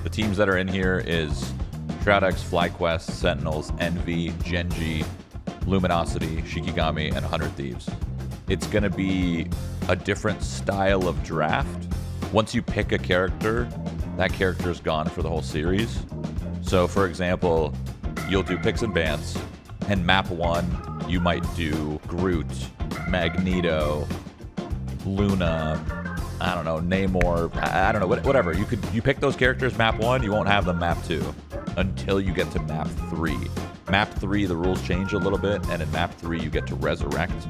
The teams that are in here is Shroud X, FlyQuest, Sentinels, Envy, Genji, Luminosity, Shikigami, and 100 Thieves. It's going to be a different style of draft. Once you pick a character, that character is gone for the whole series. So, for example, you'll do picks and bans, and map 1, you might do Groot, Magneto, Luna, I don't know, Namor, I don't know, whatever. You pick those characters map 1, you won't have them map 2 until you get to map 3. Map 3, the rules change a little bit, and in map 3, you get to resurrect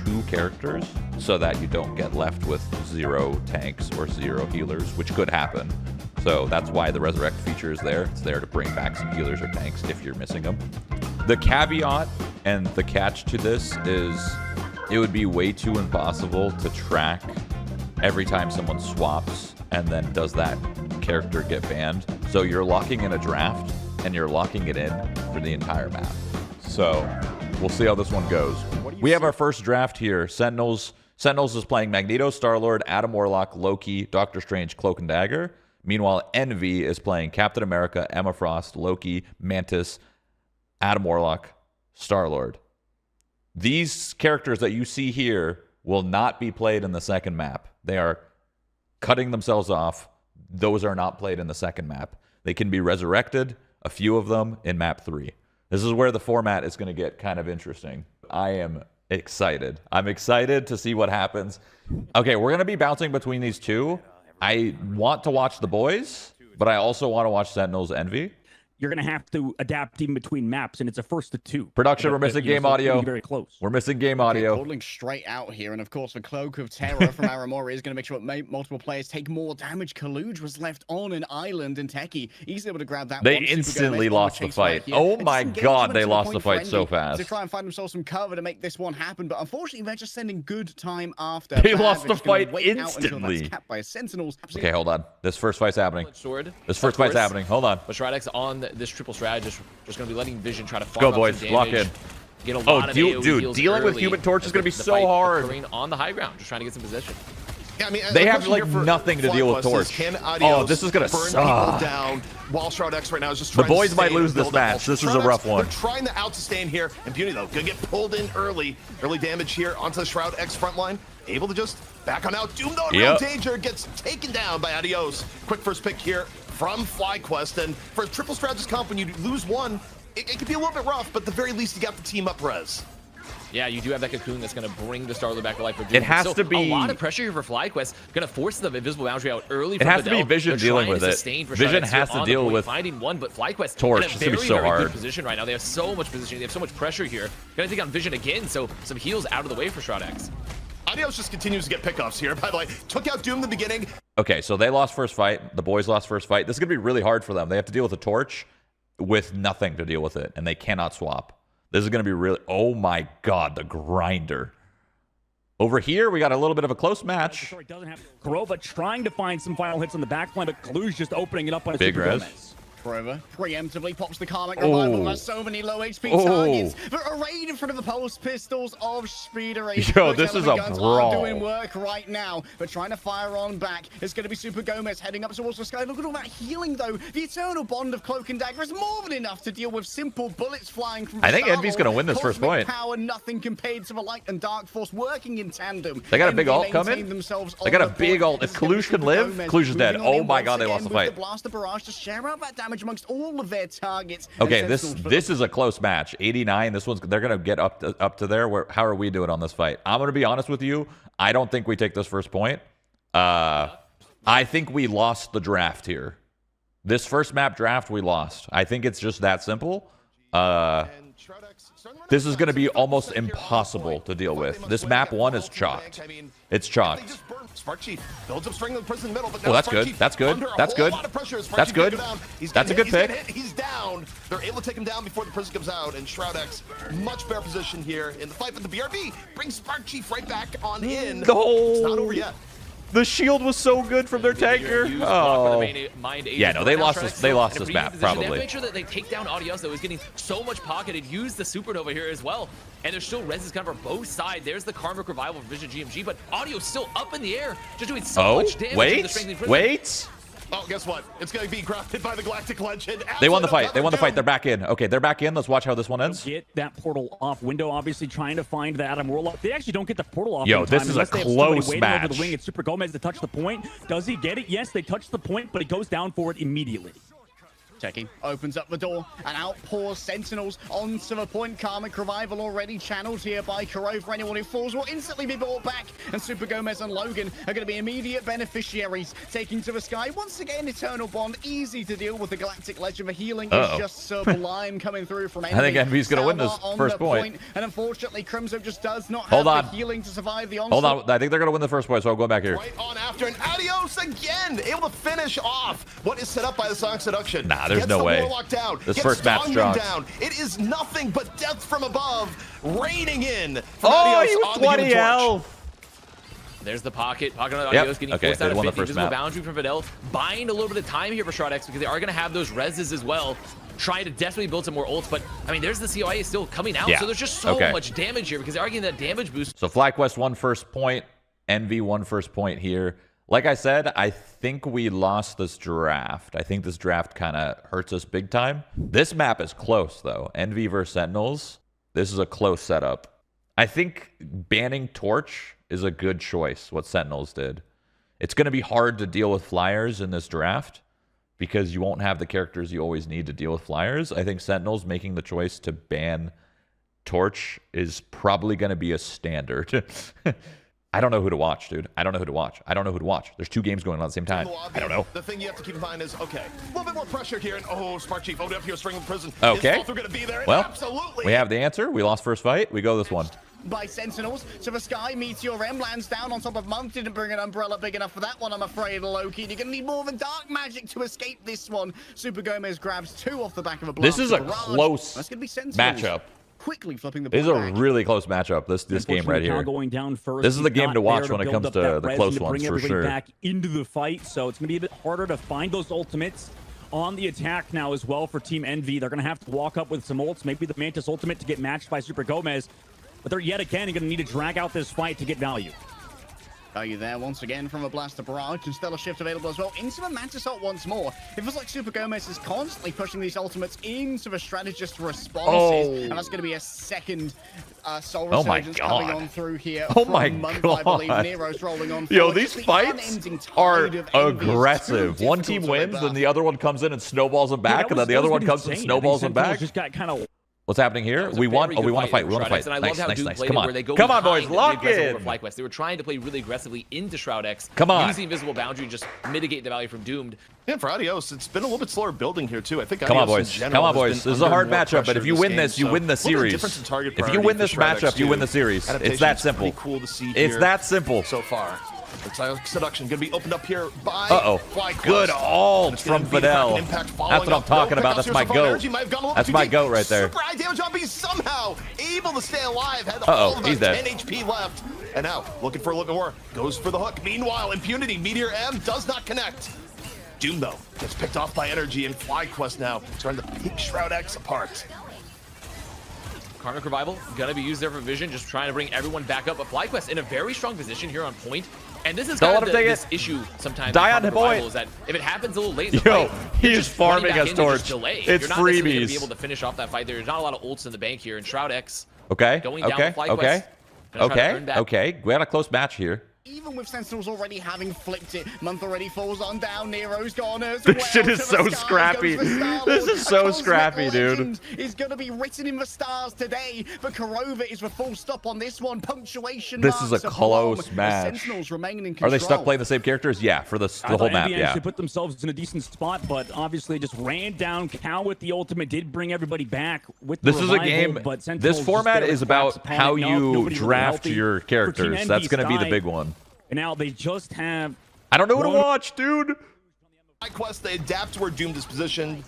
2 characters so that you don't get left with 0 tanks or 0 healers, which could happen. So that's why the resurrect feature is there. It's there to bring back some healers or tanks if you're missing them. The caveat and the catch to this is it would be way too impossible to track every time someone swaps and then does that character get banned. So you're locking in a draft and you're locking it in for the entire map. So we'll see how this one goes. We have our first draft here. Sentinels is playing Magneto, Star-Lord, Adam Warlock, Loki, Doctor Strange, Cloak and Dagger. Meanwhile, Envy is playing Captain America, Emma Frost, Loki, Mantis, Adam Warlock, Star-Lord. These characters that you see here will not be played in the second map. They are cutting themselves off. Those are not played in the second map. They can be resurrected, a few of them, in map 3. This is where the format is going to get kind of interesting. I am excited. I'm excited to see what happens. Okay, we're going to be bouncing between these two. I want to watch the boys, but I also want to watch Sentinels Envy. You're going to have to adapt even between maps, and it's a first to 2. Production, we're missing game audio. Very close. We're missing game audio. Pulling straight out here, and of course, the Cloak of Terror from Aramori is going to make sure that multiple players take more damage. Kaluj was left on an island, and Techie, he's able to grab that They one. instantly lost the fight. Oh my god, they lost the fight so fast. To try and find themselves some cover to make this one happen, but unfortunately, they're just sending good time after. They lost the fight instantly. By Sentinels. Okay, hold on. This first fight's happening. This first fight's happening. Hold on. But Shroud X on this triple strat, just going to be letting Vision try to go, boys. Lock in. Get a lot of AoE dude, dealing with Human Torch is going to be so hard. On the high ground, just trying to get some position. Yeah, I mean, they have like nothing to deal with Torch. Oh, this is going to suck. Down while Shroud X right now is just the boys might lose this match. This is a rough one. They're trying to out-sustain here, and Beauty though gonna get pulled in early. Early damage here onto the Shroud X front line. Able to just back on out. Doom though in real danger, gets taken down by Adios. Quick first pick here from FlyQuest, and for a triple strategist comp, when you lose one, it can be a little bit rough, but at the very least you got the team up res. Yeah, you do have that cocoon that's going to bring the Star-Lord back to life. It has to be a lot of pressure here for FlyQuest. Going to force the invisible boundary out early. It has to be Vision dealing with it. Vision has to deal with finding one, but FlyQuest Torch. It's going to be so hard. Good position right now. They have so much position. They have so much pressure here. Going to take on Vision again. So some heals out of the way for Shroud X. Adios just continues to get pickoffs here. By the way, took out Doom in the beginning. Okay, so they lost first fight. The boys lost first fight. This is going to be really hard for them. They have to deal with a Torch with nothing to deal with it, and they cannot swap. This is going to be really... Oh my god, the grinder. Over here, we got a little bit of a close match. Kurova trying to find some final hits on the back line, but Kaluj just opening it up on a big res. Kurova preemptively pops the Karmic Revival. Has so many low HP targets, but arrayed in front of the pulse pistols of Speeder. Yo, this is a brawl. Doing work right now, but trying to fire on back. It's going to be Super Gomez heading up towards the sky. Look at all that healing, though. The eternal bond of Cloak and Dagger is more than enough to deal with simple bullets flying from. I think Envy's going to win this first point. Power, nothing compared to the Light and Dark Force working in tandem. They got a big ult coming. They got a big ult. If Kaluj can live, Kaluj is dead. Oh my god, they lost the fight. The Blaster Barrage to share out that damage amongst all of their targets. Okay, this is a close match. 89. This one's they're gonna get up to there. How are we doing on this fight? I'm gonna be honest with you. I don't think we take this first point. I think we lost the draft here. This first map draft we lost. I think it's just that simple. This is going to be almost impossible to deal with. This map 1 is chalked. It's chalked. Oh, that's good. That's good. That's good. That's good. That's a good pick. He's down. They're able to take him down before the prison comes out, and Shroud X much better position here in the fight. But the BRB brings Spark Chief right back on in. It's not over yet. The shield was so good from their tanker. Oh, yeah, no, they lost this. They lost this map probably. They make sure that they take down Adios that was getting so much pocket and use the supernova here as well. And there's still reses cover both sides. There's the Karmic Revival for Vision GMG, but Adios still up in the air, just doing so much damage. Wait. Oh, guess what? It's going to be grounded by the Galactic Legend. They won the fight. They won the Doom. fight. They're back in. Okay, they're back in. Let's watch how this one ends. Get that portal off. Window obviously trying to find the Adam Warlock. They actually don't get the portal off. Yo, in this time is a unless they have somebody close waiting match. Over the wing. It's Super Gomez to touch the point. Does he get it? Yes, they touch the point, but he goes down for it immediately. Checking, opens up the door, and out pours Sentinels onto the point. Karmic Revival already channeled here by Kurova. Anyone who falls will instantly be brought back, and Super Gomez and Logan are going to be immediate beneficiaries. Taking to the sky, once again, Eternal Bond, easy to deal with the Galactic Legend. The healing is just sublime coming through from Envy. I think Envy's going to win this on first the point. And unfortunately, Crimson just does not Hold have on. the healing to survive the onslaught. Hold on. I think they're going to win the first point, so I'll go back here. Right on after, and Adios again, able to finish off what is set up by the Sonic Seduction. Nah, there's Gets no the way. Warlock down. This Gets first map's Dongman strong. down. It is nothing but death from above, raining in from Oh, Adios he was on the 20 Human Torch. health. There's the pocket. Pocket on Yep. Adios getting Okay, forced they out of won the 50. first Invisible map. boundary from Videl. Buying a little bit of time here for Shroud X because they are going to have those reses as well. Trying to desperately build some more ults, but I mean, there's the COI is still coming out, Yeah. so there's just so Okay. much damage here because they're getting that damage boost. So FlyQuest won first point. Envy won first point here. Like I said, I think we lost this draft. I think this draft kind of hurts us big time. This map is close, though. Envy versus Sentinels. This is a close setup. I think banning Torch is a good choice, what Sentinels did. It's going to be hard to deal with Flyers in this draft because you won't have the characters you always need to deal with Flyers. I think Sentinels making the choice to ban Torch is probably going to be a standard. I don't know who to watch, dude. I don't know who to watch. I don't know who to watch. There's two games going on at the same time. I don't know. The thing you have to keep in mind is, okay, a little bit more pressure here, and oh, Spark Chief opened up here, String of Prison. Okay. Is going to be there, and Well, absolutely. we have the answer. We lost first fight. We go this one. By Sentinels to the sky. Meteor M lands down on top of Month. Didn't bring an umbrella big enough for that one, I'm afraid, Loki. You're going to need more than dark magic to escape this one. Super Gomez grabs two off the back of a blast. This is a barrage. close That's going to be Sentinels matchup. quickly flipping the This is ball a back. really close matchup, this game right Unfortunately, Cal here. going down first. This is the He's game not to watch there when it build comes up to that the res close and to ones, bring for everybody sure. back into the fight, so it's going to be a bit harder to find those ultimates on the attack now as well for Team Envy. They're going to have to walk up with some ults, maybe the Mantis ultimate to get matched by Super Gomez, but they're yet again going to need to drag out this fight to get value. Are you there once again from a blaster barrage and Stellar Shift available as well into the Mantis ult once more. It feels like Super Gomez is constantly pushing these ultimates into the strategist responses, and that's going to be a second Soul Oh my Resurgence coming God. on through here. Oh from my Month, I believe. God. Nero's rolling on Yo, forward. these Just the fights unending tide are of envy is aggressive. too One difficult team to wins, reverse. and the other one comes in and snowballs them back, and then the other one comes and snowballs them back. Just got kind of What's happening here? That was a We want. very Oh, we good want to fight. We want to Shroud fight. X, and I Nice, love how nice, Doom nice. played Come it on, where they go come on, boys, behind lock the aggressive in. over FlyQuest. They were trying to play really aggressively into Shroud X. Come on. Use the invisible boundary, just mitigate the value from Doomed. And for Adios, it's been a little bit slower building here, too. I think Come on, Adios in boys. general Come on, has boys. been This is a under hard more matchup, but pressure if you this win game, this, you so win the a little bit series. difference in target If you priority win for this Shroud matchup, X, you win too. the series. It's Adaptation's that simple. pretty cool to see It's here that simple. so far. It's Seduction going to be opened up here by FlyQuest. Good ult It's gonna from be Fidel. Impact That's following what I'm up. talking No about. pickups That's my here so far. goat. Energy might have gone a little That's too my deep. goat right there. Super high damage on, but he's somehow able to stay alive. Had Uh-oh, all of he's about dead. 10 HP left. And now, looking for a little bit more. Goes for the hook. Meanwhile, Impunity, Meteor M does not connect. Doom, though, gets picked off by Energy, and FlyQuest now starting to pick Shroud X apart. Karmic Revival gonna be used there for vision, just trying to bring everyone back up. But FlyQuest in a very strong position here on point. And this is Don't kind let of him take this it. issue sometimes. Die with on the Karmic Revival point. is that if it happens a little late in the Yo, fight, he you're is just running farming back as in to just Torch. delay. It's You're not necessarily gonna freebies. be able to finish off that fight. There's not a lot of ults in the bank here, and Shroud X Okay. going down Okay. with FlyQuest. Okay. Gonna try to Okay. earn back. Okay. We had a close match here. Even with Sentinels already having flipped it, Month already falls on down. Nero's gone as This well. shit is to so the sky, scrappy. goes for Star-Lord. This is A so cosmic scrappy, dude. legend is going to be written in the stars today, but Kurova is the full stop on this one. Punctuation This is marks a above close the match. Sentinels remain in control. Are they stuck playing the same characters? Yeah, for the whole map. Envy Yeah. actually put themselves in a decent spot, but obviously just ran down. Cal with the ultimate did bring everybody back with the This is a revival, game. but Sentinels This just format barely is about collapsed, how piling up, you nobody really draft healthy. your For Team characters. That's Envy's going to be the side, big one. And now they just have. I don't know who to one- watch, dude. FlyQuest, they adapt to where Doomed is positioned.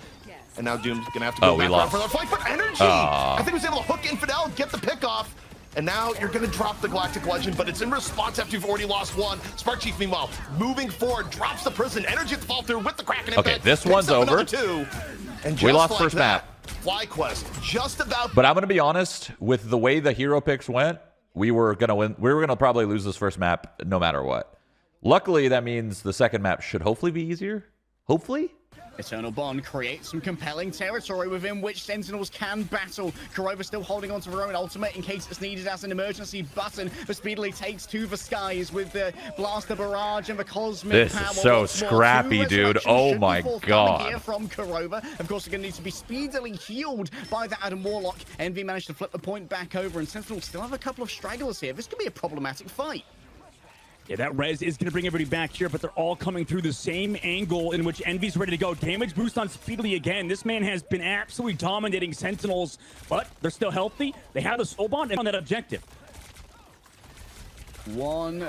And now Doom's going to have to go Oh, we back lost. around for their fight. But Energy, Aw. I think he was able to hook Infidel, get the pick off. And now you're going to drop the Galactic Legend, but it's in response after you've already lost one. Spark Chief, meanwhile, moving forward, drops the prison. Energy at the fall through with the Kraken Okay, impact. this Picks one's up another over. two. And We just lost like first that, map. FlyQuest just about. But I'm going to be honest, with the way the hero picks went, we were going to win. We were going to probably lose this first map no matter what. Luckily, that means the second map should hopefully be easier. Hopefully. Eternal Bond creates some compelling territory within which Sentinels can battle. Kurova still holding on to her own ultimate in case it's needed as an emergency button, but speedily takes to the skies with the Blaster Barrage and the Cosmic Power. This is so scrappy, dude. Oh my god. Here from Kurova. Of course, they're going to need to be speedily healed by the Adam Warlock. Envy managed to flip the point back over, and Sentinels still have a couple of stragglers here. This could be a problematic fight. Yeah, that res is going to bring everybody back here, but they're all coming through the same angle in which Envy's ready to go. Damage boost on Speedily again. This man has been absolutely dominating Sentinels, but they're still healthy. They have the soul bond on that objective. One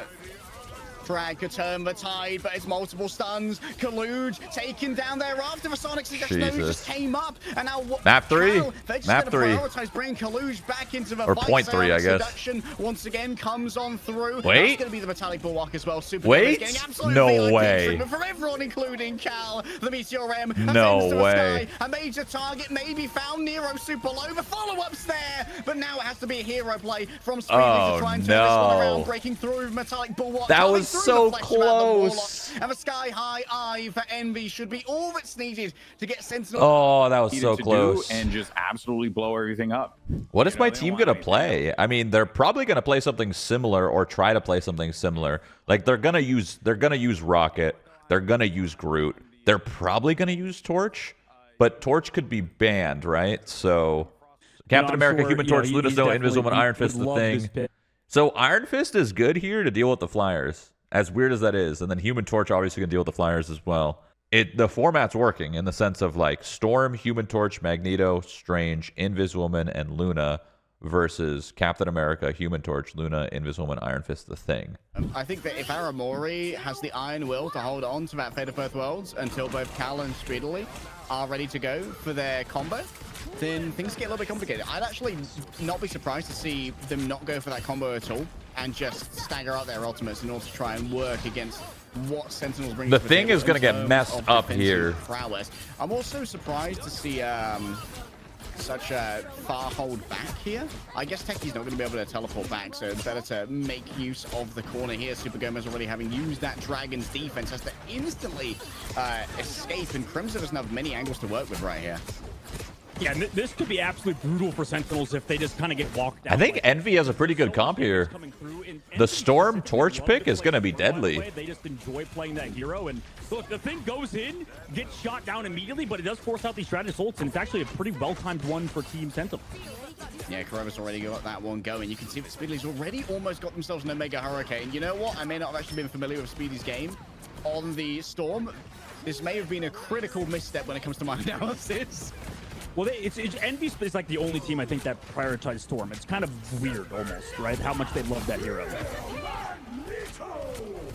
frag could turn the tide, but it's multiple stuns. Kaluj taken down there after the Sonic suggestion just came up, and now map 3. Map 3. Prioritize bringing Kaluj back into the or fight. point 3, I guess. Seduction once again comes on through. Wait. That's going to be the metallic bulwark as well. Super Wait. No way. From everyone, including Cal, the Meteor M. No way. A major target may be found. Nero super low. The follow-ups there, but now it has to be a hero play from Speedy to try and turn this one around, breaking through metallic bulwark. That was so close. And the sky high eye for Envy should be all that's needed to get Sentinel. Oh, that was so close. And just absolutely blow everything up. What is my team gonna play? I mean, they're probably gonna play something similar or try to play something similar. Like they're gonna use Rocket. They're gonna use Groot. They're probably gonna use Torch, but Torch could be banned, right? So Captain America, Human Torch, Luna Snow, Invisible, and Iron Fist the thing. So Iron Fist is good here to deal with the Flyers, as weird as that is, and then Human Torch obviously can deal with the Flyers as well. The format's working in the sense of like Storm, Human Torch, Magneto, Strange, Inviswoman, and Luna versus Captain America, Human Torch, Luna, Inviswoman, Iron Fist the Thing. I think that if Aramori has the iron will to hold on to that Fate of Both Worlds until both Cal and Speedily are ready to go for their combo, then things get a little bit complicated. I'd actually not be surprised to see them not go for that combo at all and just stagger out their ultimates in order to try and work against what Sentinels bring. The Thing is going to get messed up here. Prowess. I'm also surprised to see such a far hold back here. I guess Techie's not going to be able to teleport back, so it's better to make use of the corner here. Super Gomez already having used that Dragon's defense, has to instantly escape, and Crimson doesn't have many angles to work with right here. Yeah, this could be absolutely brutal for Sentinels if they just kind of get walked out. I think Envy has a pretty good comp here. The Storm Torch pick is going to be deadly. They just enjoy playing that hero, and look, the Thing goes in, gets shot down immediately, but it does force out these strategist ults, and it's actually a pretty well-timed one for Team Sentinel. Yeah, Kurova's already got that one going. You can see that Speedly's already almost got themselves an Omega Hurricane. You know what? I may not have actually been familiar with Speedy's game on the Storm. This may have been a critical misstep when it comes to my analysis. Well, Envy is like the only team I think that prioritized Storm. It's kind of weird almost, right? How much they love that hero.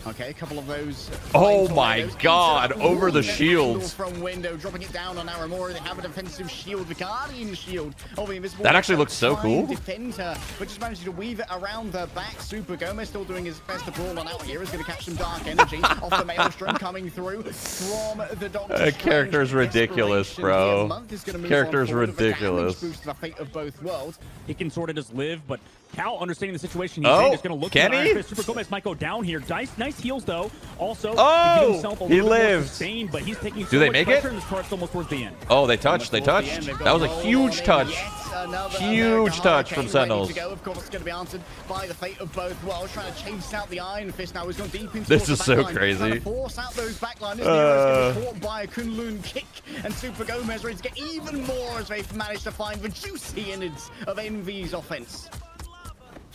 Okay, a couple of those. Oh my god, over the shields. From window, dropping it down on Aramori. They have a defensive shield, the Guardian shield. Oh, the invisible. That actually looks so cool. Defender, but just managed to weave it around the back. Super Gomez still doing his best to brawl on out here. Is going to catch some dark energy off the Maelstrom coming through from the Doctor. That character's ridiculous, bro. Character's ridiculous. Boost the Fate of Both Worlds. He can sort of just live, but Cal, understanding the situation he's in, is going to look at Iron Fist. Super Gomez might go down here. Nice heals, though. Also, he lived. Sustained, but he's taking Do they make it? In this part almost towards the end. Oh, they touched. They touched. That was a huge touch. Huge touch from Sentinels. Of course, it's going to be answered by the Fate of Both Worlds, trying to chase out the Iron Fist. Now he's gone deep into this is so crazy. Trying to force out those backliners. Nero's going to be caught by a Kunlun kick, and Super Gomez ready to get even more as they've managed to find the juicy innards of Envy's offense.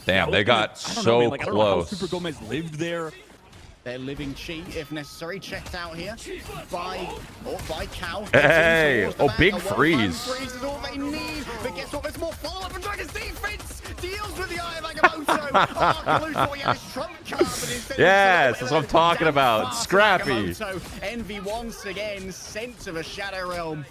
Damn, they got so close. I don't know how Super Gomez lived there. They're living chi, if necessary. Checked out here by Cal. Hey, big freeze. Freeze is all they need. But guess what? There's more follow-up and Dragon's defense deals with the Eye of Agamotto. Yes, that's what I'm talking about. Scrappy. Envy once again sent to the Shadow Realm.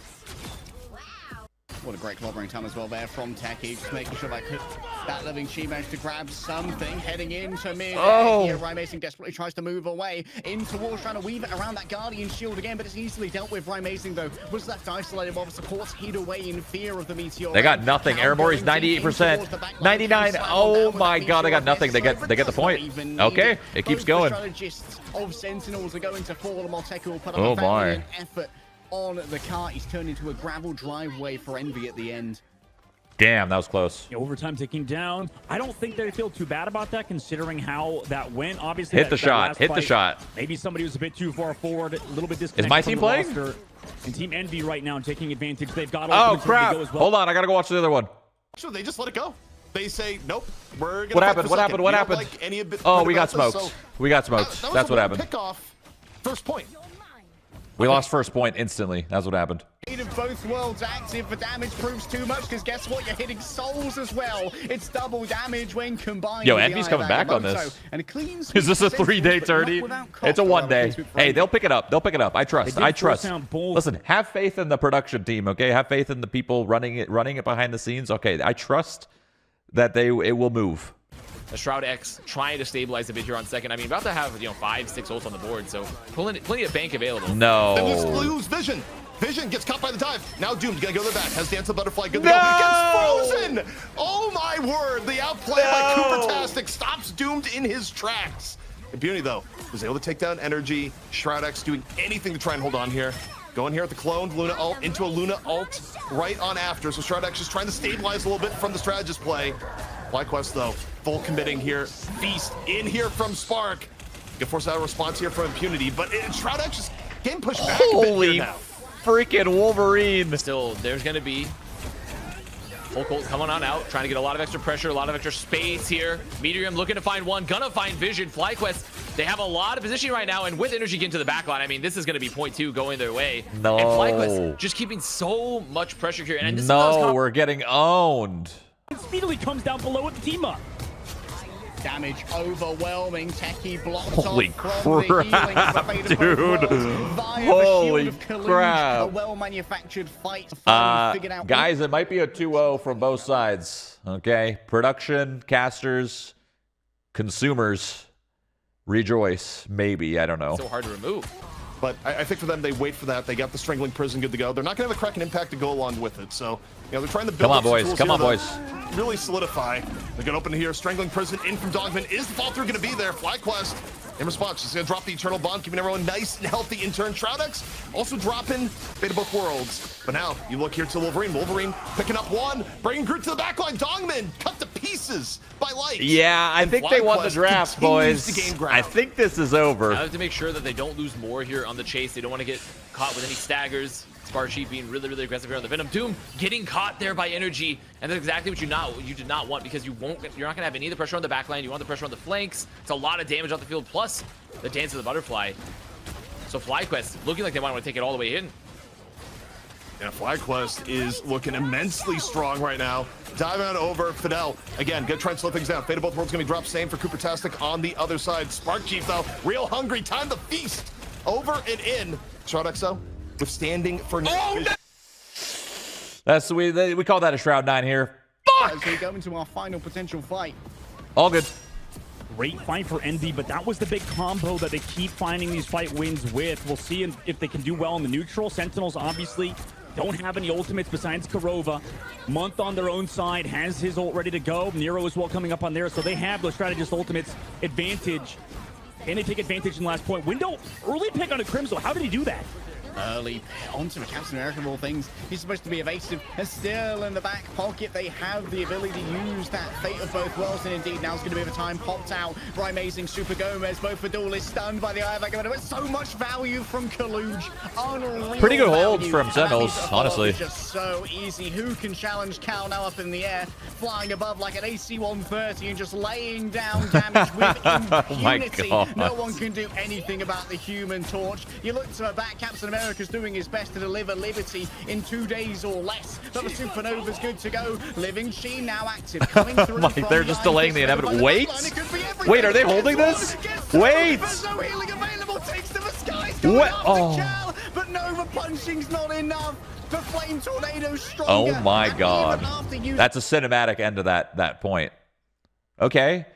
What a great clobbering time as well there from Techie, just making sure that Living Chi managed to grab something, heading into mid. Here, Rymazing desperately tries to move away in towards trying to weave it around that Guardian shield again, but it's easily dealt with. Rymazing, though, was left isolated while the supports hid away in fear of the Meteor. They got nothing. Aramori's 98%. 99. Oh my god, they got nothing. They get the point. Okay, it keeps going. Strategists of Sentinels are going to fall, and Teku will put up a valiant effort on the car. He's turned into a gravel driveway for Envy at the end. Damn, that was close. Overtime ticking down. I don't think they feel too bad about that, considering how that went. Obviously, hit the shot. Hit the shot. Maybe somebody was a bit too far forward, a little bit disconnected. Is my team playing? Roster. And Team Envy right now taking advantage. They've got. Oh crap! As well. Hold on, I gotta go watch the other one. So they just let it go. They say, nope, we're gonna. What happened? What happened? What happened? Like any oh, we got smoked. We got smoked. That's what happened. Pick off. First point. We lost first point instantly. That's what happened. Of both worlds active, but damage proves too much because guess what? You're hitting souls as well. It's double damage when combined. Yo, Envy's coming back on this. And a clean is this a 3-day tourney? It's a 1-day. Hey, they'll pick it up. They'll pick it up. I trust. I trust. Listen, have faith in the production team, okay? Have faith in the people running it behind the scenes. Okay, I trust that it will move. The Shroud X trying to stabilize a bit here on second. I mean, about to have 5, 6 ults on the board, so plenty of bank available. No. They lose Vision. Vision gets caught by the dive. Now Doom's gonna go to the back. Has Dance the Butterfly. Good to go. Gets frozen. Oh my word! The outplay by Coopertastic stops Doomed in his tracks. Impunity though was able to take down Energy. Shroud X doing anything to try and hold on here. Going here at the cloned Luna ult into a Luna ult right on after. So Shroud X just trying to stabilize a little bit from the strategist play. FlyQuest though, full committing here. Feast in here from Spark. Get forced out a response here from Impunity, but Shroud X just getting pushed back a bit here now. Freaking Wolverine. Still, there's going to be Hulk ult coming on out, trying to get a lot of extra pressure, a lot of extra space here. Meteorium looking to find one, gonna find Vision. FlyQuest, they have a lot of positioning right now, and with Energy getting to the back line, I mean, this is going to be point 2 going their way. No. And FlyQuest just keeping so much pressure here. And this we're getting owned. It speedily comes down below with the team up. Damage overwhelming. Techie blocked Holy off from crap, the dude. Holy crap. A well-manufactured fight. Figured out guys, it might be a 2-0 from both sides. Okay? Production, casters, consumers, rejoice. Maybe. I don't know. So hard to remove. But I think for them, they wait for that. They got the Strangling Prison good to go. They're not going to have a Kraken Impact to go along with it. So, they're trying to build Come on, boys. Come on, boys. Really solidify. They're going to open here. Strangling Prison in from Dogman. Is the fall through going to be there? FlyQuest in response. She's going to drop the Eternal Bond, keeping everyone nice and healthy in turn. Shroud X also dropping Fate of both worlds. But now you look here to Wolverine. Wolverine picking up one, bringing Groot to the backline. Dogman cut to pieces by Light. Yeah, I think they won the draft, boys. I think this is over. I have to make sure that they don't lose more here on the chase. They don't want to get caught with any staggers. Sparchi being really, really aggressive here on the Venom. Doom getting caught there by Energy, and that's exactly what you did not want, because you're not gonna have any of the pressure on the back line. You want the pressure on the flanks. It's a lot of damage off the field, plus the Dance of the Butterfly. So FlyQuest looking like they might want to take it all the way in. Yeah, FlyQuest is looking immensely strong right now. Diving on over Fidel. Again, gonna try and slow things down. Fate of both worlds gonna be dropped. Same for Coopertastic on the other side. Spark Chief though, real hungry. Time to feast. Over and in. Shroud XO withstanding for That's we call that a Shroud 9 here. Fuck! As we go into our final potential fight. All good. Great fight for Envy, but that was the big combo that they keep finding these fight wins with. We'll see if they can do well in the neutral. Sentinels obviously don't have any ultimates besides Karova. Month on their own side has his ult ready to go. Nero as well coming up on there, so they have those strategist ultimates advantage. And they take advantage in the last point. Window, early pick on a Crimson. How did he do that? Early onto the Captain America of all things. He's supposed to be evasive, and still in the back pocket they have the ability to use that Fate of both worlds, and indeed now's going to be the time. Popped out by Amazing Super Gomez. Both for Duel is stunned by the eye of that Gomez. So much value from Kaluj. Unreal. Pretty good hold value from Sentinels, honestly. Just so easy. Who can challenge Cal now up in the air, flying above like an AC-130 and just laying down damage with impunity. Oh no one can do anything about the Human Torch. You look to the back, Captain America's doing his best to deliver Liberty in 2 days or less. But the Supernova's good to go. Living Sheen now active, coming through. They're just delaying the inevitable. Wait, are they holding this? Wait. There's no healing available. Takes to the skies. What? Cal, but Nova punching's not enough. The flame tornado stronger. Oh my And god. even after using That's a cinematic end to that point. Okay.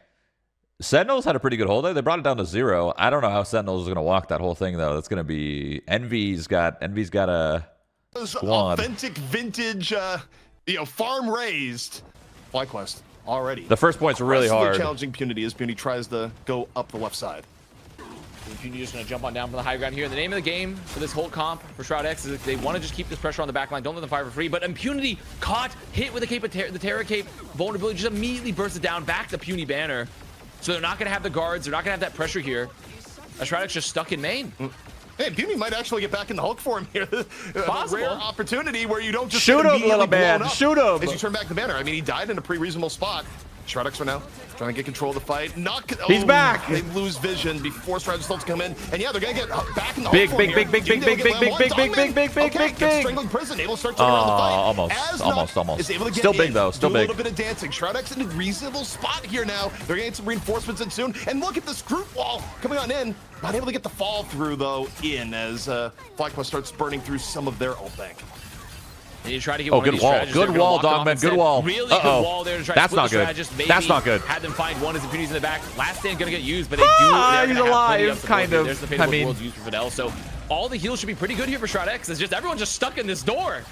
Sentinels had a pretty good hold there. They brought it down to 0. I don't know how Sentinels is going to walk that whole thing, though. That's going to be... Envy's got a squad. Authentic vintage, farm-raised FlyQuest already. The first point's really hard. Challenging Punity as Punity tries to go up the left side. Punity just going to jump on down from the high ground here. The name of the game for this whole comp for Shroud X is they want to just keep this pressure on the back line. Don't let them fire for free. But Impunity caught, hit with the cape of the Terra Cape vulnerability, just immediately bursts it down back to Puny banner. So they're not going to have the guards. They're not going to have that pressure here. Shroud X just stuck in main. Hey, Puny might actually get back in the Hulk form here. Possible. Rare opportunity where you don't just Shoot get him, little immediately man. blown up Shoot him. as you turn back the banner. I mean, he died in a pretty reasonable spot. Shroud X right now trying to get control of the fight. He's back. They lose vision before Shroud X starts to come in. And yeah, they're going to get back in the Big, Hulk big, form big, here. big, big, big, big, big, big, big, big, big, big. Strangling prison, able to start turning around the fight. Almost. Is able to get Still big, in, though. Still do big. a little bit of dancing. Shroud X in a reasonable spot here now. They're getting some reinforcements in soon. And look at this group wall coming on in. Not able to get the fall through, though, in as FlyQuest starts burning through some of their ult bank. And you try to get Oh, one good of these wall. strategists Good they're gonna wall, walk off Dogman. instead. Good wall. Really Uh-oh. good wall there to try That's to not split the good. strategist. Maybe That's not good. Had them find one as Impunity's in the back. Last stand gonna get used, but they Ah, do. they're he's gonna have plenty alive, support kind here. of. There's the Fate of I mean- Worlds used for Fidel. So all the heals should be pretty good here for Shroud X. It's just everyone's just stuck in this door.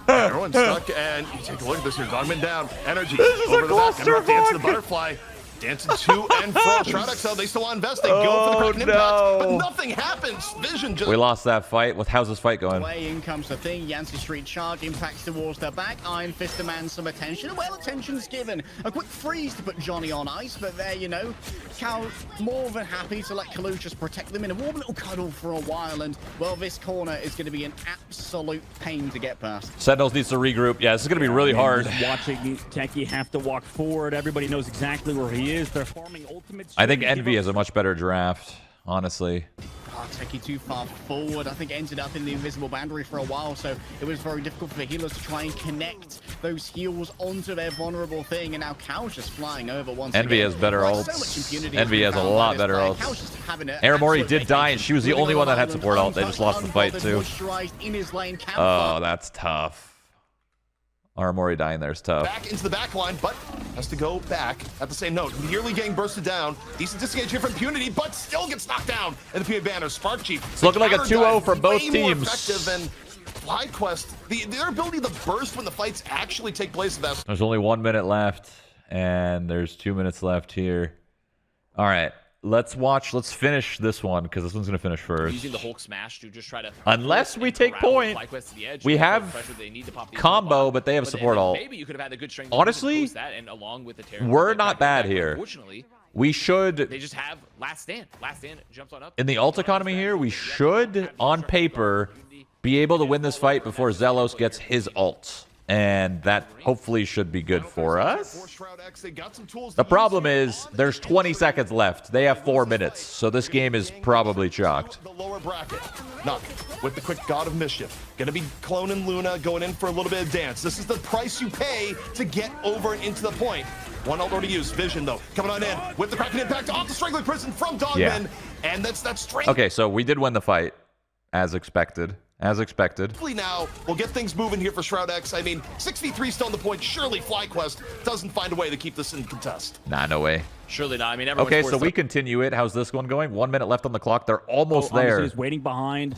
Everyone's stuck, and you take a look at this here. Dogman down. Energy This is over a the back. Interrupt dance to the clusterfuck. butterfly. Dancing to and fro. Shroud X, though, they still want to invest. They go for the Kraken impact, but nothing happens. Vision just... We lost that fight. How's this fight going? Way in comes the thing. Yancey Street charge impacts towards the back. Iron Fist demands some attention. Well, attention's given. A quick freeze to put Johnny on ice, but there, Cal more than happy to let Kalu just protect them in a warm little cuddle for a while. And, well, this corner is going to be an absolute pain to get past. Sentinels needs to regroup. Yeah, this is going to be really hard. Just watching Techie have to walk forward. Everybody knows exactly where he is. They're farming ultimates. I think Envy has a much better draft, honestly. Techie too far forward. I think it ended up in the invisible boundary for a while, so it was very difficult for the healers to try and connect those heals onto their vulnerable thing, and now Cal's just flying over once Envy again. has better Like, ults. so much impunity Envy has a found by lot this better player. ults. Cal's just having an Aramori absolute did die, and she was the vacation. only one that had Really support ult. They just lost the fight, too. Moisturized in his lane. Oh, that's tough. Aramori dying there is tough. Back into the back line, but has to go back at the same note. Nearly getting bursted down. Decent disengage here from Punity, but still gets knocked down. And the Punity banner, Spark Chief. It's looking like a 2-0 for both way more teams. effective than FlyQuest. Their ability to burst when the fights actually take place. That's There's only 1 minute left, and there's 2 minutes left here. All right, let's finish this one, because this one's going to finish first. Using the Hulk smash to just try to. Unless we and take corral point, FlyQuest to the edge. we Put have pressure they need to pop these combo, up. but they have a But support then ult. Maybe you could have had the good strength. Honestly, that, and along with the Terra, we're the not Kraken bad impact. here. Unfortunately, We should, they just have last stand. Last stand jumps on up. in the ult economy here, we should, on paper, be able to win this fight before Zelos gets his ult. And that hopefully should be good for us. The problem is there's 20 seconds left. They have 4 minutes, so this game is probably chalked. the lower bracket. Nuck with the quick God of Mischief. Gonna be cloning Luna, going in for a little bit of dance. This is the price you pay to get over and into the point. One ult already used. Vision, though, coming on in with the Kraken impact off the Strangling Prison from Dogman. And that's straight. Okay, so we did win the fight, as expected. As expected. Hopefully now we'll get things moving here for Shroud X. I mean, 6v3 still on the point. Surely FlyQuest doesn't find a way to keep this in contest. Nah, no way. Surely not. I mean, everyone's Okay, forced so we up. continue it. How's this one going? 1 minute left on the clock. They're almost there. Is waiting behind.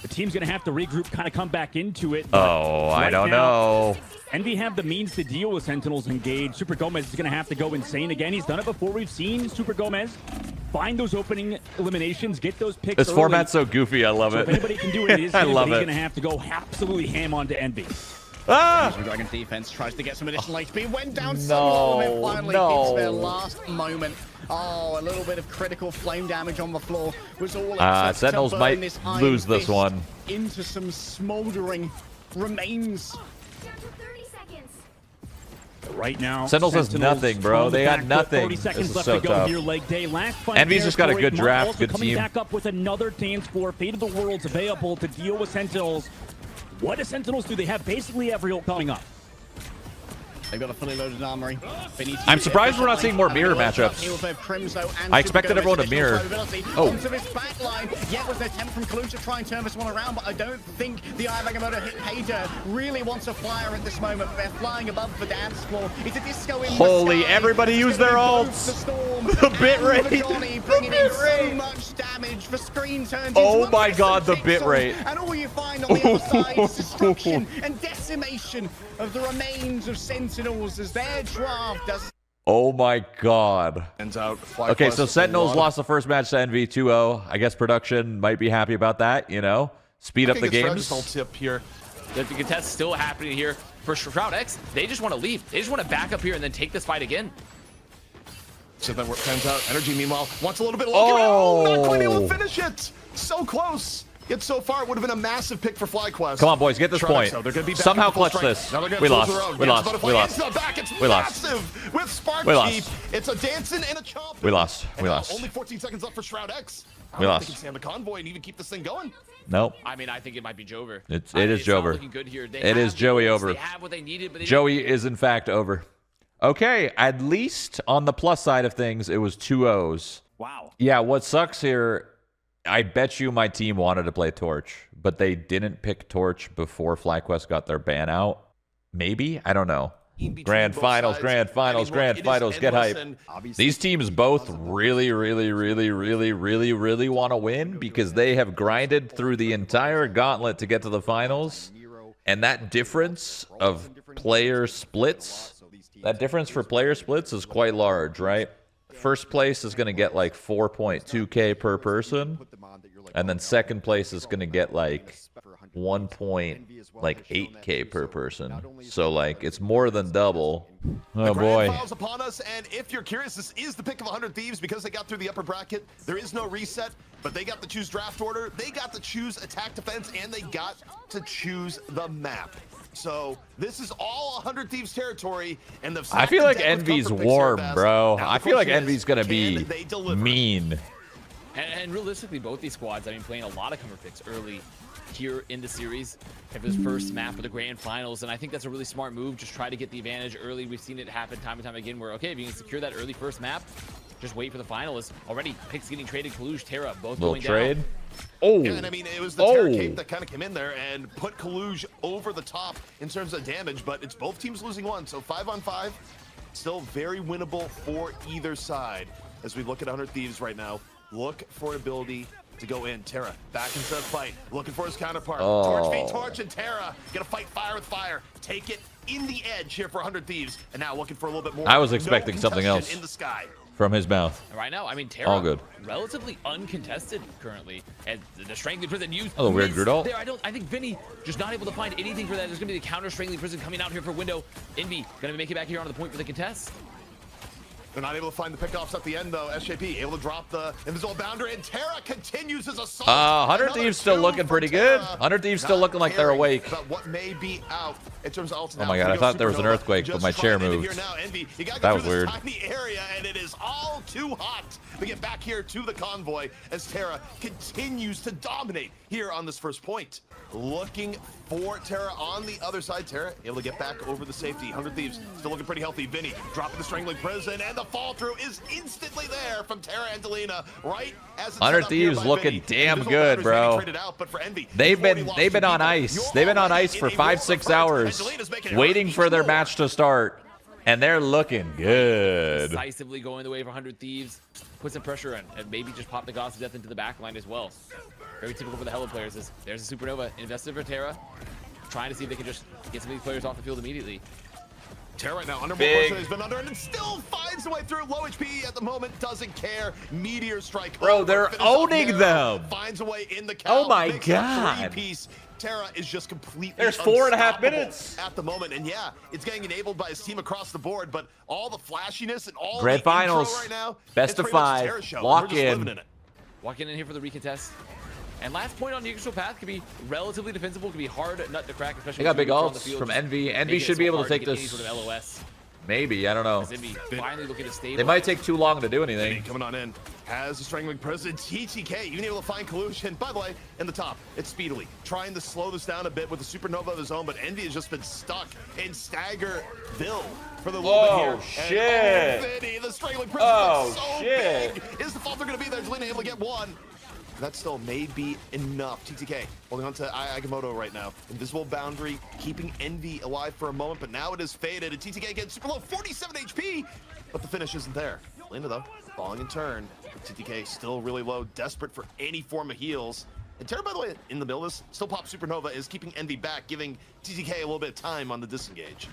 The team's going to have to regroup, kind of come back into it. Oh, I don't know. Envy have the means to deal with Sentinels engaged. Super Gomez is going to have to go insane again. He's done it before. We've seen Super Gomez find those opening eliminations, get those picks This early. format's so goofy. I love So it. if anybody can do it, it is I him, love but he's it. going to have to go absolutely ham onto Envy. Ah! Dragon defense tries to get some additional HP. Went down so No, low, and finally hits their no. last moment. Oh, a little bit of critical flame damage on the floor was all it took Sentinels to burn might this Iron lose this Fist one. into some smoldering remains. Right now, Sentinels has nothing, bro. on the They got back foot, nothing. 30 This seconds is left so to go tough. here, leg day. Last fight Envy's just got a good territory. draft, Also good coming team. back up with another dance floor. Fate of the Worlds available to deal with Sentinels. What do Sentinels do? They have basically every ult coming up. They've got a fully loaded armory. I'm surprised we're not seeing more mirror matchups. I expected everyone to mirror. Oh. Onto this back line. Yet was an attempt from Kalush to try and turn this one around, but I don't think the Eye of Agamotto hit Paydirt really wants a flyer at this moment. They're flying above the dance floor. It's a disco in Holy, the sky. everybody use their ults. The bit rate. Bringing in so much damage. The screen turns Oh into my a god, the massive bit pixel, rate. and all you find on the other side is destruction and decimation of the remains of Sentinels as their draft does. Oh my god. Ends out. Okay, so Sentinels lost the first match to NV 2-0. I guess production might be happy about that, you know? Speed up the games. Tip here. The contest still happening here for Shroud X. They just want to leave. They just want to back up here and then take this fight again. So then it turns out Energy, meanwhile, wants a little bit longer. Oh, not quite able to finish it. So close. Yet so far, it would have been a massive pick for FlyQuest. Come on, boys, get this point. Somehow clutch this. We lost. We lost. We lost. We lost. With Spark Chief. It's a dancing and a chomp. We lost. We lost. Only 14 seconds left for Shroud X. We lost. They can stand the convoy and even keep this thing going. Nope. I mean, I think it might be Jover. It is Jover. Looking good here. It is Joey over. They have what they needed, but Joey is in fact over. Okay, at least on the plus side of things, it was 2-0s. Wow. Yeah, what sucks here, I bet you my team wanted to play Torch, but they didn't pick Torch before FlyQuest got their ban out. Maybe? I don't know. Grand finals, get hype. These teams both really want to win because they have grinded through the entire gauntlet to get to the finals. And that difference of player splits, that difference for player splits is quite large, right? First place is going to get like 4.2K per person. And then second place is going to get like 1.8K per person. So like it's more than double. Oh boy. Files upon us, and if you're curious, this is the pick of 100 Thieves because they got through the upper bracket. There is no reset, but they got to choose draft order, they got to choose attack defense, and they got to choose the map. So this is all 100 Thieves territory, and the I feel like Envy's warm, bro. I feel like Envy's gonna be mean. And realistically, both these squads, I mean, playing a lot of cover picks early here in the series, have his first map of the grand finals, and I think that's a really smart move. Just try to get the advantage early. We've seen it happen time and time again where, okay, if you can secure that early first map, just wait for the finalists. Already, picks getting traded, Kalush, Terra, both going trade. Down. Oh, yeah, and I mean, it was the Terra cape that kind of came in there and put Kalush over the top in terms of damage, but it's both teams losing one, so 5-on-5, still very winnable for either side. As we look at 100 Thieves right now, look for an ability to go in. Terra back into the fight, looking for his counterpart. Torch v Torch, and Terra gonna fight fire with fire. Take it in the edge here for 100 Thieves, and now looking for a little bit more. I was expecting something else in the sky from his mouth. Right now, I mean, Terra, all good. Relatively uncontested currently, and the Strangely Prison used. Oh, weird Grudal. There, I think Vinny just not able to find anything for that. There's gonna be the counter Strangely Prison coming out here for window. Envy gonna make it back here onto the point for the contest. They're not able to find the pickoffs at the end, though. SJP able to drop the invisible boundary, and Terra continues his assault. 100 Thieves still looking pretty good. 100 Thieves still looking like they're awake. But what may be out in terms of ults. Oh my god, I thought there was an earthquake, but my chair moved. That was weird. Tiny area, and it is all too hot to get back here to the convoy as Terra continues to dominate here on this first point. Looking for Terra on the other side. Terra able to get back over the safety. 100 Thieves still looking pretty healthy. Vinny dropping the Strangling Prison, and the fall through is instantly there from Terra and Delina right as it's 100 Thieves looking damn good, bro. They've been on ice. They've been on ice for 5-6 hours waiting for their match to start, and they're looking good. Decisively going the way of 100 Thieves. Put some pressure in, and maybe just pop the Gods of Death into the back line as well. Very typical for the Hello players is there's a Supernova invested for Terra, trying to see if they can just get some of these players off the field immediately. Terra right now under more pressure, has been under, and it still finds a way through. Low HP at the moment, doesn't care. Meteor strike. Bro, they're owning them. Finds a way in the count. Oh my god. Terra is just completely There's 4.5 minutes at the moment, and yeah, it's getting enabled by his team across the board, but all the flashiness and all grand the finals right now, best of 5. Walk in. Walking in here for the recontest. And last point on the Yggdrasil path could be relatively defensible, could be hard nut to crack, especially. They got big ults from Envy. Envy should be able to take this. Sort of LOS. Maybe, I don't know. Zimby finally looking to stabilize. They might take too long to do anything. Coming on in, has the Strangling Prison. TTK even able to find collusion. By the way, in the top, it's Speedily trying to slow this down a bit with the supernova of his own, but Envy has just been stuck in Staggerville for the little bit here. Shit. And Vinny, the Strangling Prison so shit. big. Is the Falter going to be there? Jelena able to get one. That still may be enough. TTK holding on to Agamotto right now. Invisible boundary, keeping Envy alive for a moment, but now it is faded. And TTK gets super low, 47 HP, but the finish isn't there. Lena, though, falling in turn. TTK still really low, desperate for any form of heals. And Terra, by the way, in the middle of this, still pop Supernova, is keeping Envy back, giving TTK a little bit of time on the disengage.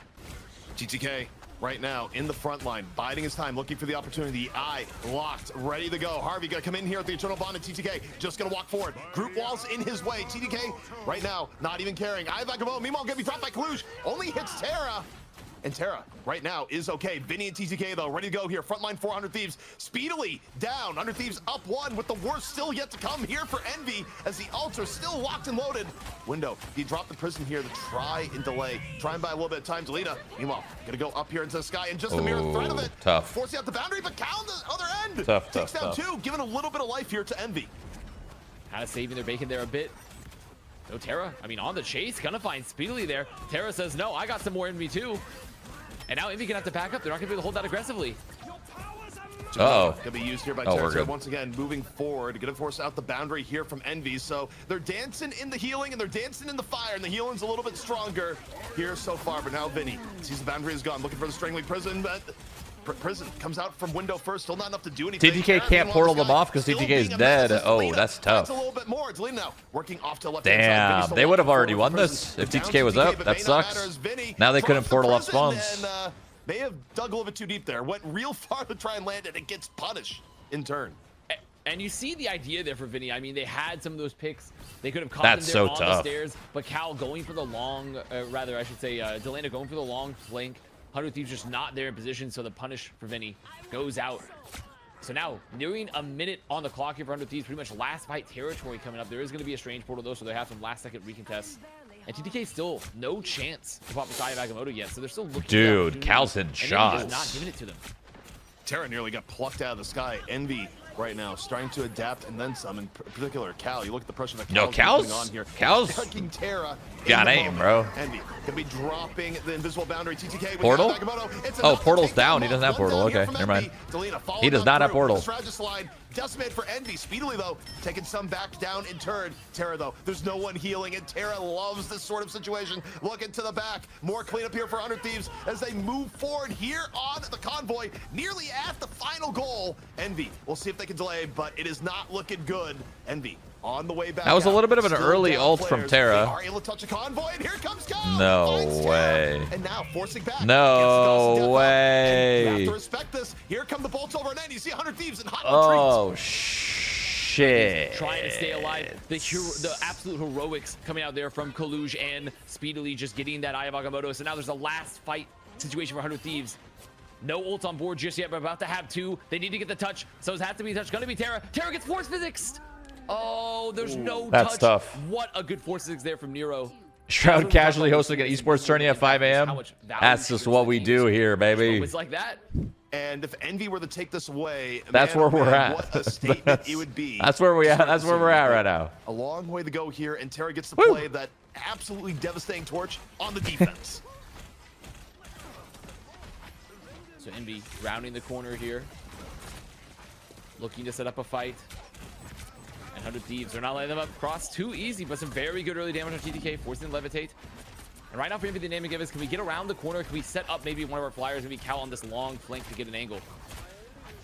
TTK right now in the front line, biding his time, looking for the opportunity. Eye locked, ready to go. Harvey gonna come in here at the Eternal Bond, and TTK just gonna walk forward. Group walls in his way. TTK right now not even caring. Ivagabo, meanwhile, gonna be dropped by Kalush. Only hits Terra. And Terra right now is okay. Vinny and TTK though, ready to go here. Frontline 400 Thieves speedily down. 100 Thieves up one, with the worst still yet to come here for Envy as the ults are still locked and loaded. Window, he dropped the prison here to try and delay. Try and buy a little bit of time. Delina, meanwhile, gonna go up here into the sky, and just the mere threat of it. Tough. Forcing out the boundary, but Cal on the other end. Tough, takes tough, down two, giving a little bit of life here to Envy. Kind of saving their bacon there a bit. No Terra, I mean, on the chase, gonna find Speedily there. Terra says, no, I got some more Envy too. And now Envy gonna have to back up. They're not gonna be able to hold that aggressively. Oh. Gonna be used here by Oh, Terra. we're good. Once again, moving forward, gonna force out the boundary here from Envy. So they're dancing in the healing and they're dancing in the fire, and the healing's a little bit stronger here so far. But now Vinny sees the boundary is gone, looking for the Strangling Prison, but Prison comes out from window first, still not enough to do anything. TTK can't portal them off because TTK is dead. Oh, that's tough. A little bit more. Delina now working off to left. Damn, they would have already won this if TTK was up. That sucks. Now they couldn't portal up spawns. They have dug a little bit too deep there. Went real far to try and land it. It gets punished in turn. And you see the idea there for Vinny. I mean, they had some of those picks. They could have caught That's them there so on tough. the stairs. But Cal going for the long, rather, I should say, Delana going for the long flank. 100 Thieves just not there in position, so the punish for Vinny goes out. So now, nearing a minute on the clock here for 100 Thieves. Pretty much last fight territory coming up. There is going to be a strange portal, though, so they have some last-second recontests. And TTK still no chance to pop beside Agamotto yet, so they're still looking. Dude, Cal's hitting and shots. just not giving it to them. Terra nearly got plucked out of the sky. Envy right now starting to adapt and then some. In particular, Cal. You look at the pressure that Cal's putting on here. Cal's tucking Terra. got aim, bro. Envy gonna be dropping the invisible boundary. TTK. Portal? Oh, portal's down. He doesn't have portal. Okay, never mind. He does not have portal. Slide. Decimated for Envy. Speedily, though, taking some back down in turn. Terra, though, there's no one healing, and Terra loves this sort of situation. Looking to the back. More cleanup here for 100 Thieves as they move forward here on the convoy, nearly at the final goal. Envy, we'll see if they can delay, but it is not looking good. Envy on the way back. That was a little bit of an Still early down ult from players. Terra. They are able to touch a convoy, and here comes Cal. No Finds Terra, way. and now forcing back. No way. You have to respect this. Here come the bolts over an end. You see 100 Thieves in hot Oh, retreat. shit. Trying to stay alive. The absolute heroics coming out there from Kaluj and Speedily just getting that Eye of Agamotto. So now there's a last fight situation for 100 Thieves. No ult on board just yet, but about to have two. They need to get the touch, so it has to be touch. Gonna be Terra. Terra gets force physics. Oh, there's no That's touch. tough. What a good force physics there from Nero. Shroud casually hosting an esports tourney at 5 a.m. That's just what we do here, baby. It's like that. And if Envy were to take this away, That's man, where we're at. What a statement it would be. That's where we at. That's where we're at right now. A long way to go here, and Terra gets to play that absolutely devastating torch on the defense. So Envy rounding the corner here, looking to set up a fight. And 100 Thieves are not letting them up cross too easy, but some very good early damage on TTK, forcing them to levitate. And right now for Envy, the name of is, can we get around the corner? Can we set up maybe one of our flyers, maybe Cal on this long flank to get an angle?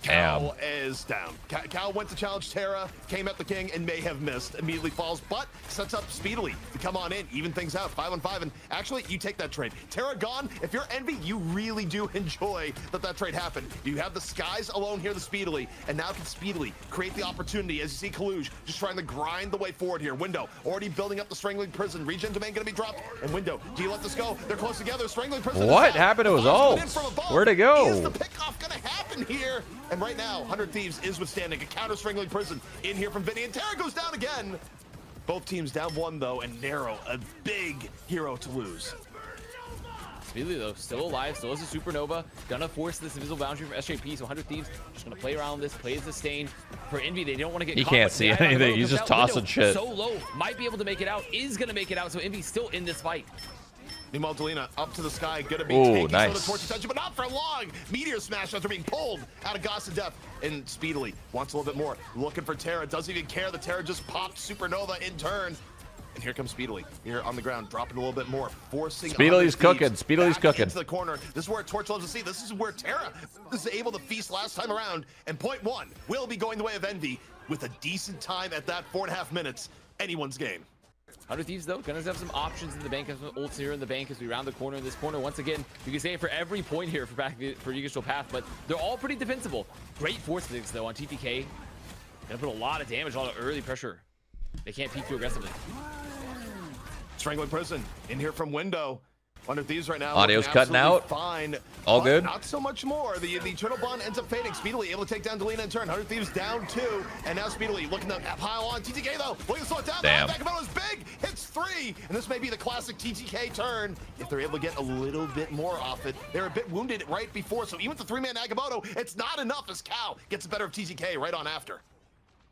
Cal is down. Cal went to challenge Terra, came at the king, and may have missed. Immediately falls, but sets up Speedily to come on in, even things out, 5-on-5. And actually, you take that trade. Terra gone. If you're Envy, you really do enjoy that trade happened. You have the skies alone here, the Speedily, and now can Speedily create the opportunity. As you see, Kaluj just trying to grind the way forward here. Window already building up the Strangling Prison. Regen domain going to be dropped. And Window, do you let this go? They're close together. Strangling Prison. What happened to his ult? Where'd it go? Is the pickoff going to happen here? And right now, 100 Thieves is withstanding a counter Strangling Prison in here from Vinny, and Terra goes down again. Both teams down one, though, and Narrow, a big hero to lose. Speedily though, still alive, still has a supernova. Gonna force this invisible boundary from SJP, so 100 Thieves just gonna play around this, plays the stain. For Envy, they don't want to get He caught. can't see anything. He's just tossing shit. So low, might be able to make it out, is gonna make it out, so Envy's still in this fight. Meanwhile, Delina up to the sky, gonna be Ooh, taking nice. some of the torch attention, but not for long. Meteor smash after being pulled out of Goss to death, and Speedily wants a little bit more. Looking for Terra, doesn't even care. The Terra just popped supernova in turn. And here comes Speedily, here on the ground, dropping a little bit more, forcing Speedily's cooking. Thieves Speedily's back cooking. into the corner. This is where Torch loves to see. This is where Terra was able to feast last time around. And point one will be going the way of Envy with a decent time at that 4.5 minutes. Anyone's game. 100 Thieves though, gonna have some options in the bank, have some ults here in the bank as we round the corner. In this corner, once again, you can say it for every point here for Yggdrasil Path, but they're all pretty defensible. Great force physics though on TTK. Gonna put a lot of damage, a lot of early pressure. They can't peek too aggressively. Strangling Prison in here from window. 100 Thieves right now. Audio's looking cutting absolutely out. Fine. All But good? Not so much more. The Eternal Bond ends up fading. Speedily able to take down Delina in turn. 100 Thieves down 2. And now Speedily looking to pile on. TTK though. Looking to slow it down. Damn. Vagabondo is big. Hits 3. And this may be the classic TTK turn. If they're able to get a little bit more off it. They're a bit wounded right before. So even with the 3-man Agamotto, it's not enough as Cal gets the better of TTK right on after.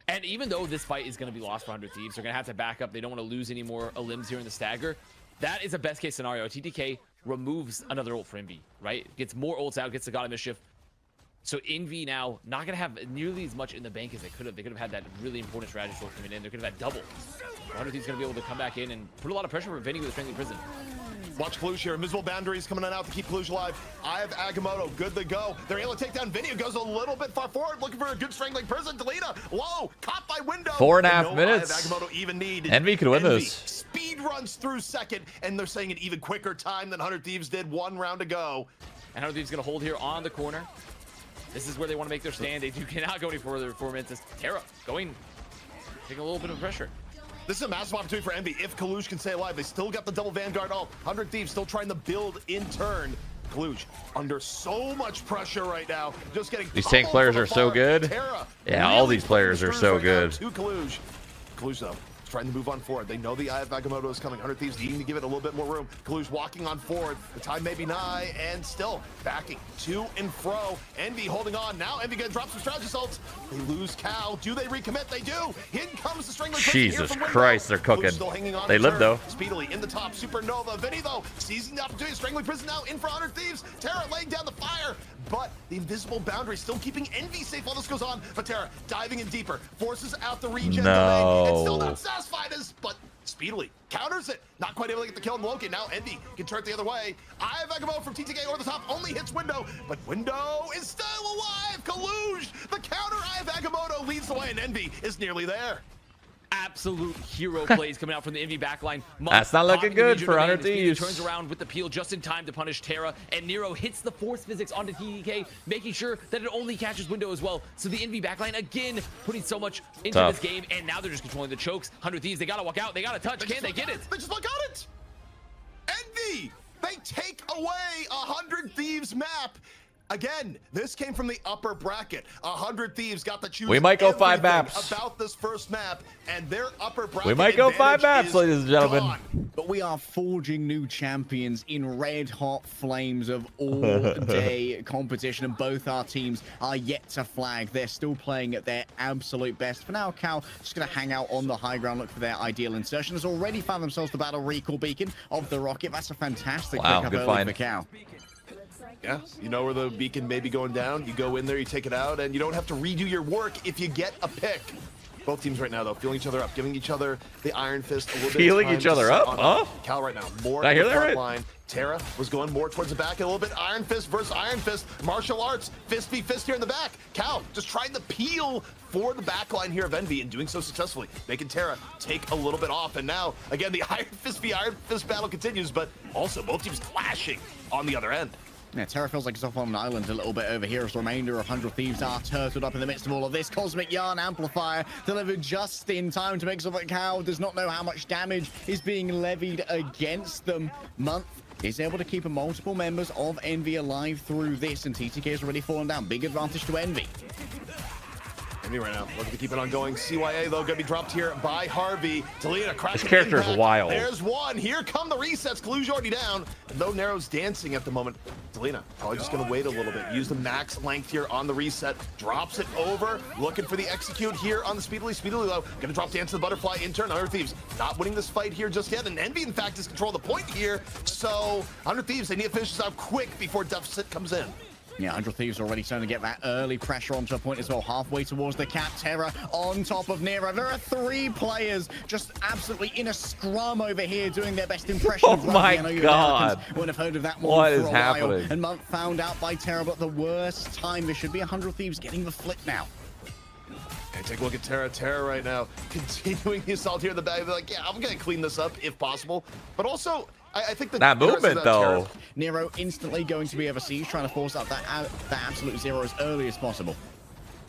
And even though this fight is going to be lost for 100 Thieves, they're going to have to back up. They don't want to lose any more limbs here in the stagger. That is a best case scenario. TTK removes another ult for Envy, right? Gets more ults out, gets the God of Mischief. So Envy now not going to have nearly as much in the bank as they could have. They could have had that really important strategy ult coming in. They could have had double. 100 Thieves going to be able to come back in and put a lot of pressure for Vinny with the Strangling Prison. Watch Kalush here. Invisible boundaries coming on out to keep Kalush alive. I have Agamotto. Good to go. They're able to take down Vinny, who goes a little bit far forward, looking for a good Strangling Prison. Delina, low, caught by window. 4.5 And minutes. I have Agamotto even need. Envy could win this. Speed runs through second, and they're saying an even quicker time than 100 Thieves did. 1 round to go. And 100 Thieves going to hold here on the corner. This is where they want to make their stand. They cannot go any further. 4 minutes. It's Terra going, taking a little bit of pressure. This is a massive opportunity for Envy. If Kalush can stay alive, they still got the double Vanguard ult. 100 Thieves still trying to build in turn. Kalush under so much pressure right now. Just getting These tank players are so good. Terra Yeah, all these players are so good. To Kalush. Kalush though, trying to move on forward. They know the Eye of Agamotto is coming. 100 Thieves needing to give it a little bit more room. Kalush walking on forward. The time may be nigh, and still backing to and fro. Envy holding on. Now Envy gonna drop some strategy assaults. They lose Cal. Do they recommit? They do. In comes the Strangler. Jesus Christ, they're cooking. Still hanging on They in live turn. though. Speedily in the top. Supernova. Vinny though, seizing the opportunity. Strangling Prison now in for 100 Thieves. Terra laying down the fire. But the invisible boundary still keeping Envy safe while this goes on. But Terra diving in deeper. Forces out the regen delay. And still not satisfied as, but Speedily counters it. Not quite able to get the kill on Loki. Now Envy can turn it the other way. Eye of Agamotto from TTK over the top. Only hits window. But window is still alive. Kalush. The counter Eye of Agamotto leads the way, and Envy is nearly there. Absolute hero plays coming out from the Envy backline. That's not looking good for 100 Thieves. Turns around with the peel just in time to punish Terra, and Nero hits the force physics onto TDK, making sure that it only catches window as well. So the Envy backline again putting so much into this game, and now they're just controlling the chokes. 100 Thieves, they gotta walk out, they gotta touch. Can they get it? They just walk out it. Envy, they take away 100 Thieves map. Again, this came from the upper bracket. 100 Thieves got to choose. We might go 5 maps. About this first map, and their upper bracket. We might go 5 maps, ladies and gentlemen. Gone. But we are forging new champions in red hot flames of all-day competition, and both our teams are yet to flag. They're still playing at their absolute best. For now, Cal just going to hang out on the high ground, look for their ideal insertion. Has already found themselves the battle recall beacon of the rocket. That's a fantastic pickup good early find for Cal. Yeah, you know where the beacon may be going down. You go in there, you take it out, and you don't have to redo your work if you get a pick. Both teams right now, though, feeling each other up, giving each other the Iron Fist a little bit. Feeling of time each other to up, sit huh? on Cal right now, more Did I hear in the that front right? line. Terra was going more towards the back a little bit. Iron Fist versus Iron Fist. Martial arts, fist v fist here in the back. Cal just trying to peel for the back line here of Envy, and doing so successfully, making Terra take a little bit off. And now, again, the Iron Fist v Iron Fist battle continues, but also both teams clashing on the other end. Yeah, Terra feels like it's off on an island a little bit over here as the remainder of 100 Thieves are turtled up in the midst of all of this. Cosmic Yarn Amplifier delivered just in time to make sure that Cal does not know how much damage is being levied against them. Month is able to keep multiple members of Envy alive through this, and TTK has already fallen down. Big advantage to Envy. Envy right now, looking to keep it on going. CYA, though, going to be dropped here by Harvey. Delina cracking This character is impact. wild. There's one. Here come the resets. Kaluj already down. And though Narrow's dancing at the moment, Delina probably just going to wait a little bit. Use the max length here on the reset. Drops it over. Looking for the execute here on the Speedily. Speedily, though, going to drop dance to the butterfly in turn. 100 Thieves not winning this fight here just yet. And Envy, in fact, is control the point here. So 100 Thieves, they need to finish this out quick before deficit comes in. Yeah, 100 Thieves already starting to get that early pressure onto a point as well, halfway towards the cap. Terra on top of Nero. There are 3 players just absolutely in a scrum over here doing their best impression of my rugby. I know you God. Americans wouldn't have heard of that What one is for a while. happening? And Monk found out by Terra, but the worst time. There should be 100 Thieves getting the flip now. Okay, take a look at Terra. Terra right now continuing the assault here in the back. They're like, yeah, I'm going to clean this up if possible. But also, I think that movement, though. Nero instantly going to be overseas, trying to force out that absolute zero as early as possible.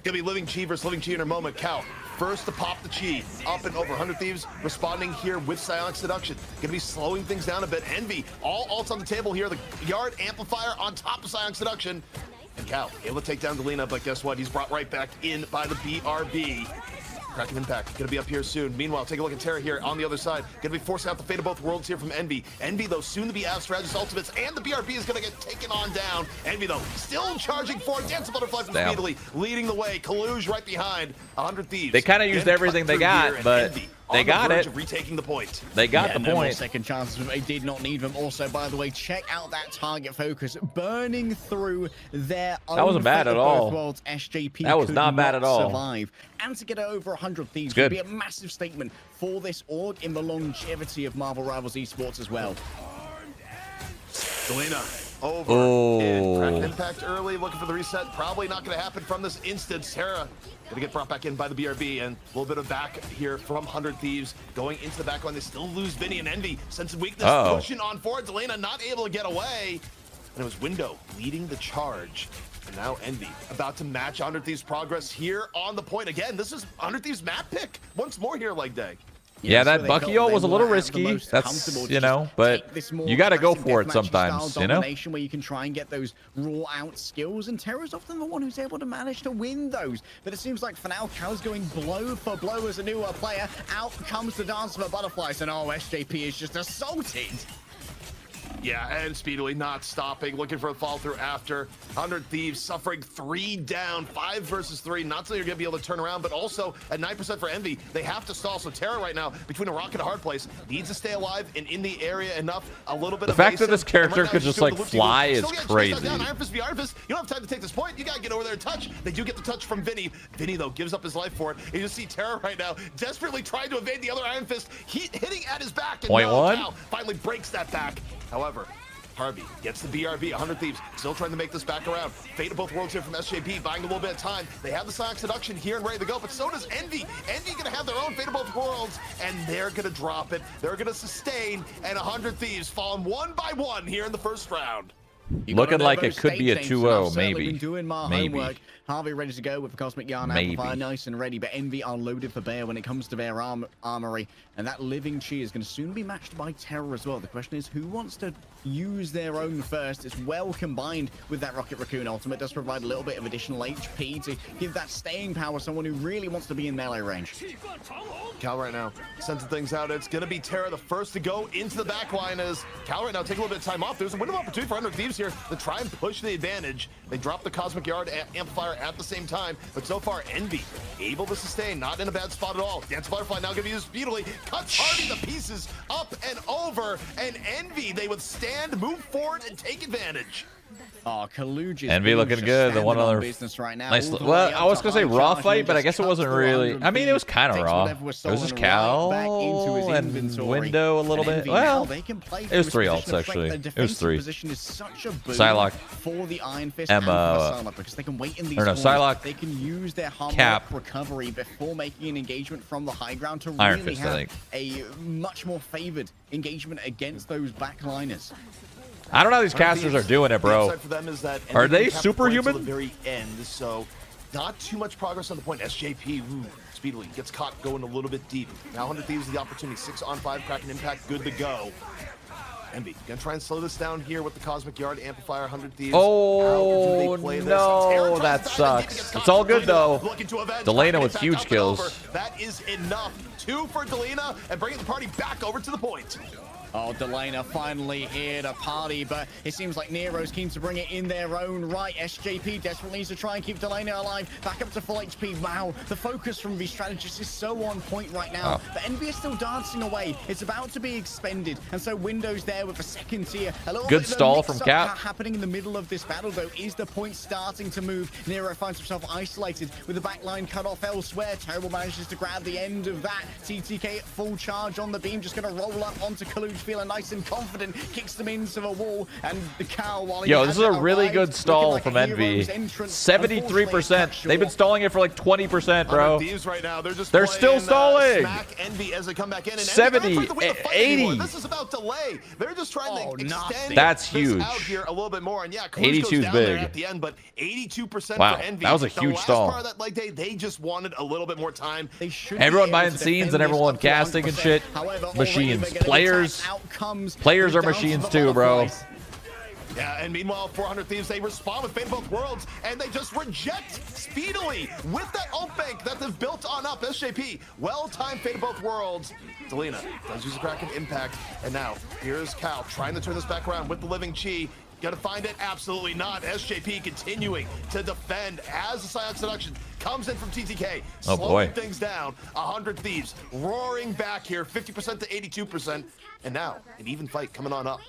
Gonna be Living Chi versus Living Chi in a moment. Cal, first to pop the Chi. Up and over. 100 Thieves responding here with Psionic Seduction. Gonna be slowing things down a bit. Envy, all ults on the table here. The Yard Amplifier on top of Psionic Seduction. And Cal able to take down Delina, but guess what? He's brought right back in by the BRB. Cracking impact, gonna be up here soon. Meanwhile, take a look at Terra here on the other side. Gonna be forcing out the fate of both worlds here from Envy. Envy, though, soon to be out strategist ultimates, and the BRB is gonna get taken on down. Envy, though, still charging forward. Dance of Butterfly from Speedily, leading the way. Kaluj right behind. 100 Thieves. They kind of used everything they got, but they got it. Retaking the point. They got the no more point. second chances. They did not need them. Also, by the way, check out that target focus burning through their own. That wasn't bad at all. Worlds. SJP that was not bad at all. Survive. And to get over 100 Thieves would be a massive statement for this org in the longevity of Marvel Rivals Esports as well. Delina over and cracked impact early, looking for the reset. Probably not going to happen from this instance. Terra going to get brought back in by the BRB, and a little bit of back here from 100 Thieves going into the back line. They still lose Vinny and Envy. Sense of weakness pushing on forward. Delina not able to get away, and it was Window leading the charge. And now Envy about to match 100 Thieves' progress here on the point. Again, this is 100 Thieves' map pick once more here leg day. Yeah, that Bucky ult was a little risky. That's, you know, but you got to go for it sometimes, you know? Where you can try and get those raw out skills, and Terra's often the one who's able to manage to win those. But it seems like for now, Cal's going blow for blow as a newer player. Out comes the dance of a butterflies, and SJP is just assaulted. Yeah, and Speedily not stopping, looking for a fall through after. 100 Thieves suffering 3 down, 5 versus 3. Not so you're going to be able to turn around, but also at 9% for Envy, they have to stall. So Terra right now, between a rock and a hard place, needs to stay alive and in the area enough. A little bit the of fact that this right character now, could just like fly is crazy. Down. Iron Fist v Iron Fist. You don't have time to take this point. You got to get over there and touch. They do get the touch from Vinny. Vinny, though, gives up his life for it. You just see Terra right now desperately trying to evade the other Iron Fist. Hitting at his back. And Cal finally breaks that back. However, Harvey gets the BRB, 100 Thieves, still trying to make this back around. Fate of both worlds here from SJP, buying a little bit of time. They have the Sonic Seduction here and ready to go, but so does Envy. Envy gonna have their own Fate of both worlds, and they're gonna drop it. They're gonna sustain, and 100 Thieves falling one by one here in the first round. Looking like it could be a 2-0, maybe. Doing my homework. Harvey ready to go with the Cosmic Yarn Amplifier, nice and ready, but Envy are loaded for bear when it comes to their armory, and that Living Chi is going to soon be matched by Terror as well. The question is, who wants to use their own first? It's well combined with that Rocket Raccoon ultimate. Does provide a little bit of additional HP to give that staying power someone who really wants to be in melee range. Cal right now sensing things out. It's going to be Terra the first to go into the back line as Cal right now take a little bit of time off. There's a window of opportunity for 100 Thieves here to try and push the advantage. They drop the Cosmic Yard Amplifier at the same time, but so far Envy able to sustain, not in a bad spot at all. Dance Butterfly now going to be used speedily, cuts Hardy the pieces up and over, and Envy, they would stand, move forward, and take advantage. Oh, Kaluj is Envy looking good. The one other business right now. nice. Well, I was gonna say raw fight, but I guess it wasn't really. I mean, it was kind of raw. It was just Cal and Window a little bit. Well, it was 3 ults actually. It was 3. Psylocke, for the Iron Fist Emma, because they can wait in these Psylocke, they can use their Cap, recovery before making an engagement from the high ground to Iron really Fist, have a much more favored engagement against those backliners. I don't know how these casters are doing it, bro. For them is that are they superhuman? The very end, so not too much progress on the point. SJP, speedily gets caught going a little bit deep. Now 100 Thieves the opportunity. 6 on 5, cracking impact, good to go. Envy gonna try and slow this down here with the Cosmic Yard Amplifier, 100 Thieves. Oh, How do they play this? no, Terra that tries to dive in, sucks. gets It's caught. all good, though. Looking to avenge. Delena with Impact huge up and kills. over. That is enough. 2 for Delena and bringing the party back over to the point. Oh, Delena finally here to party, but it seems like Nero's keen to bring it in their own right. SJP desperately needs to try and keep Delena alive. Back up to full HP. Wow, the focus from these strategists is so on point right now. But Envy is still dancing away. It's about to be expended, and so Window's there with a second tier. A little Good bit of a stall from mix-up Cap. happening in the middle of this battle, though. Is the point starting to move? Nero finds himself isolated with the backline cut off elsewhere. Terrible manages to grab the end of that. TTK full charge on the beam, just going to roll up onto Kaluj, feeling nice and confident, kicks them into the wall, and the cow, while he Yo, this is a hasn't really arrived, good stall looking from like a Envy. hero's entrance. 73%. They've been stalling it for like 20%, bro. Thieves right now, they're just They're playing, still stalling. Smack Envy as they come back in. And 70, Envy, they're not trying to win the fight 80. anymore. This is about delay. They're just trying to extend That's this huge. out here a little bit more. And yeah, 82 goes is down there big. at the end, but 82% Wow, for Envy. that was a The huge last stall. part of that leg day, they just wanted a little bit more time. They should Everyone be able behind to the scenes defend and this everyone up to casting and 100%. shit. However, already Machines. they're getting Players- attacked. Out comes Players the are down to machines the too, bro. butterflies. Yeah, and meanwhile, 400 Thieves, they respond with Fate of Both Worlds, and they just reject speedily with that ult bank that they've built on up. SJP, well-timed Fate of Both Worlds. Delena does use a Kraken impact, and now here's Cal trying to turn this back around with the Living Chi. Gonna find it? Absolutely not. SJP continuing to defend as the Psionic Seduction comes in from TTK, Oh, slowing boy. things down. 100 Thieves roaring back here, 50% to 82%, and now an even fight coming on up.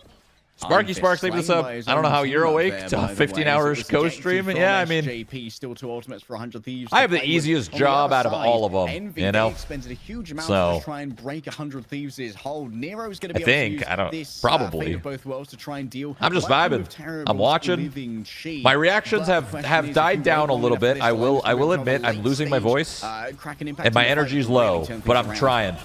Sparky Sparks, leave this up. I don't know how you're awake to 15 hours co-stream. Yeah, I mean, JP still 2 ultimates for 100 Thieves. I have to the play with. easiest On the job other out of side, all of them, Envy, you know? they expended a huge amount So, to try and break 100 Thieves' hold. Nero's going to be I able think, to use I don't- this probably. Fate of Both Worlds to try and deal. I'm just likely vibing. with terrible I'm watching. Living Chi. My reactions But the have question is, if died you down wait a long little enough for bit. this I to will unfold from admit the I'm late losing my stage, voice Kraken impact and my in the fight energy's will really low, turn but things I'm around. trying.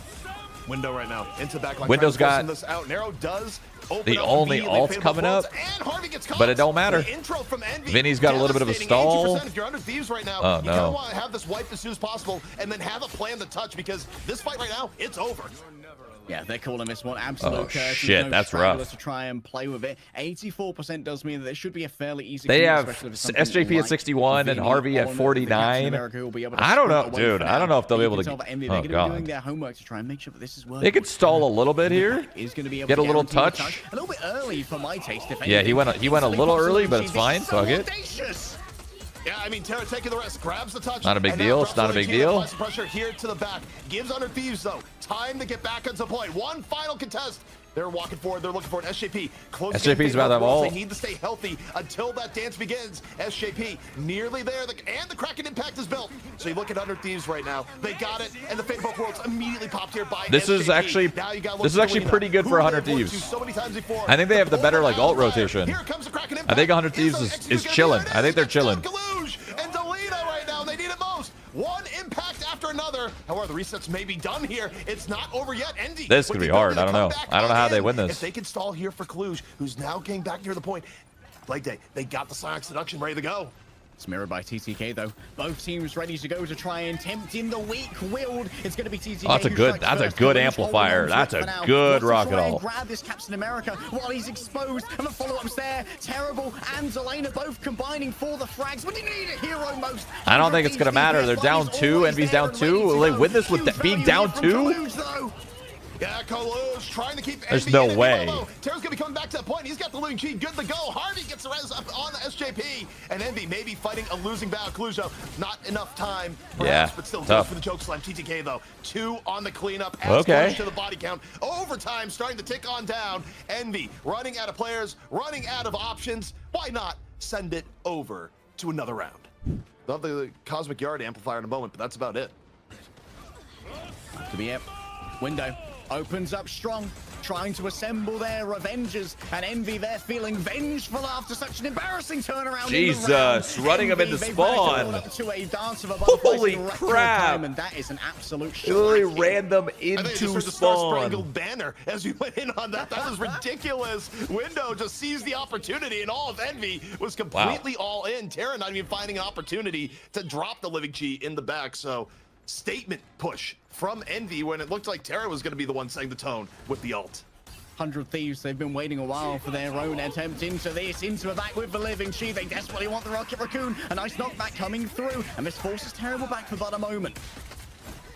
Window right now into backline. Window's trying to got force this out. Nero does open the up only immediately. alts Fate of coming Both up, Worlds, and Harvey gets caught. but it don't matter. The intro from Envy, Vinny's got a little bit of a devastating. stall. 80% if you're under Thieves right now, Oh, you kind no. of want to have this wiped as soon as possible and then have a plan to touch because this fight right now, it's over. Yeah, they're calling this one absolute Oh, curse. shit, that's stragglers rough. To try and play with it. 84% does mean that it should be a fairly easy. They game, have especially if something SJP at like 61 and Vinny Harvey at on the 49. Captain America who will be able to I don't know, sprint away dude. for I don't know if they'll be now. able You to can tell that Envy, oh, they're going to be God. doing their homework to try and make sure that this is working. They could stall a little bit here. Is going to be able Get to a little guarantee the touch. A little bit early for my taste. If Yeah, he anything. went a little early, but it's This is fine. so Fuck it. audacious. Yeah, I mean, Terra taking the rest, grabs the touch. Not a big and now deal. drops It's not a the big key, deal. applies some pressure here to the back. Gives under Thieves, though, time to get back into play. One final contest. They're walking forward. They're looking for an SJP. Close SJP is about to have all. They need to stay healthy until that dance begins. SJP nearly there, and the Kraken impact is built. So you look at Under Thieves right now. They got it, and the Fate of Both Worlds immediately popped here by This is SJP. actually Now you gotta look this is to actually Delena, pretty good who for they've 100 worked Thieves. to so many times before. I think they have the better like ult Here rotation. comes the Kraken impact. I think 100 Thieves is chilling. I think they're chilling. Kaluj and Delena right now. They need it most. One impact after another. However, the resets may be done here. It's not over yet. Envy. This could be hard. I don't know. I don't know how they win this. If they can stall here for Kaluj, who's now getting back near the point. Leg day. They got the Psionic Seduction ready to go. It's mirrored by TTK though. Both teams ready to go to try and tempt in the weak-willed. It's going to be TTK. Oh, that's a who good- strikes that's a first. good Kaluj amplifier. holding on That's to it a for now. good Wants to rocket try and ult. grab this Captain America while he's exposed, and the follow-ups there. Terrible and Delena both combining for the frags. But you need a hero most. I don't think it's gonna matter. They're down 2. Envy's down 2. Will they win this with being down 2? Yeah, Kaluj trying to keep There's Envy no in it. way. Meanwhile, Terra's gonna be coming back to the point. He's got the Living Chi, good to go. Harvey gets the res up on the SJP, and Envy maybe fighting a losing battle. Kaluj, though, not enough time, perhaps, Yeah, but still tough. goes for the choke slam. TTK though, 2 on the cleanup. Adds Okay. push to the body count. Overtime starting to tick on down. Envy running out of players, running out of options. Why not send it over to another round? They'll have the Cosmic Yard amplifier in a moment, but that's about it. To be it. Window opens up strong, trying to assemble their Revengers, and Envy they're feeling vengeful after such an embarrassing turnaround. Jesus, in the round. running them Envy, into they've managed to spawn. build up to a dance of a butterflies Holy in record crap. time, and that is an absolute They literally shellacking. ran them I think I just into heard the Star spawn. Spangled Banner as we went in on that. That was ridiculous. Window just seized the opportunity, and all of Envy was completely all in. Terra not even finding an opportunity to drop the Living Chi in the back. So, statement push from Envy when it looked like Terra was going to be the one setting the tone with the ult. 100 Thieves, they've been waiting a while for their own attempt into this, into a back with the living Chi. They desperately want the Rocket Raccoon. A nice knockback coming through, and this forces Terrible back for but a moment.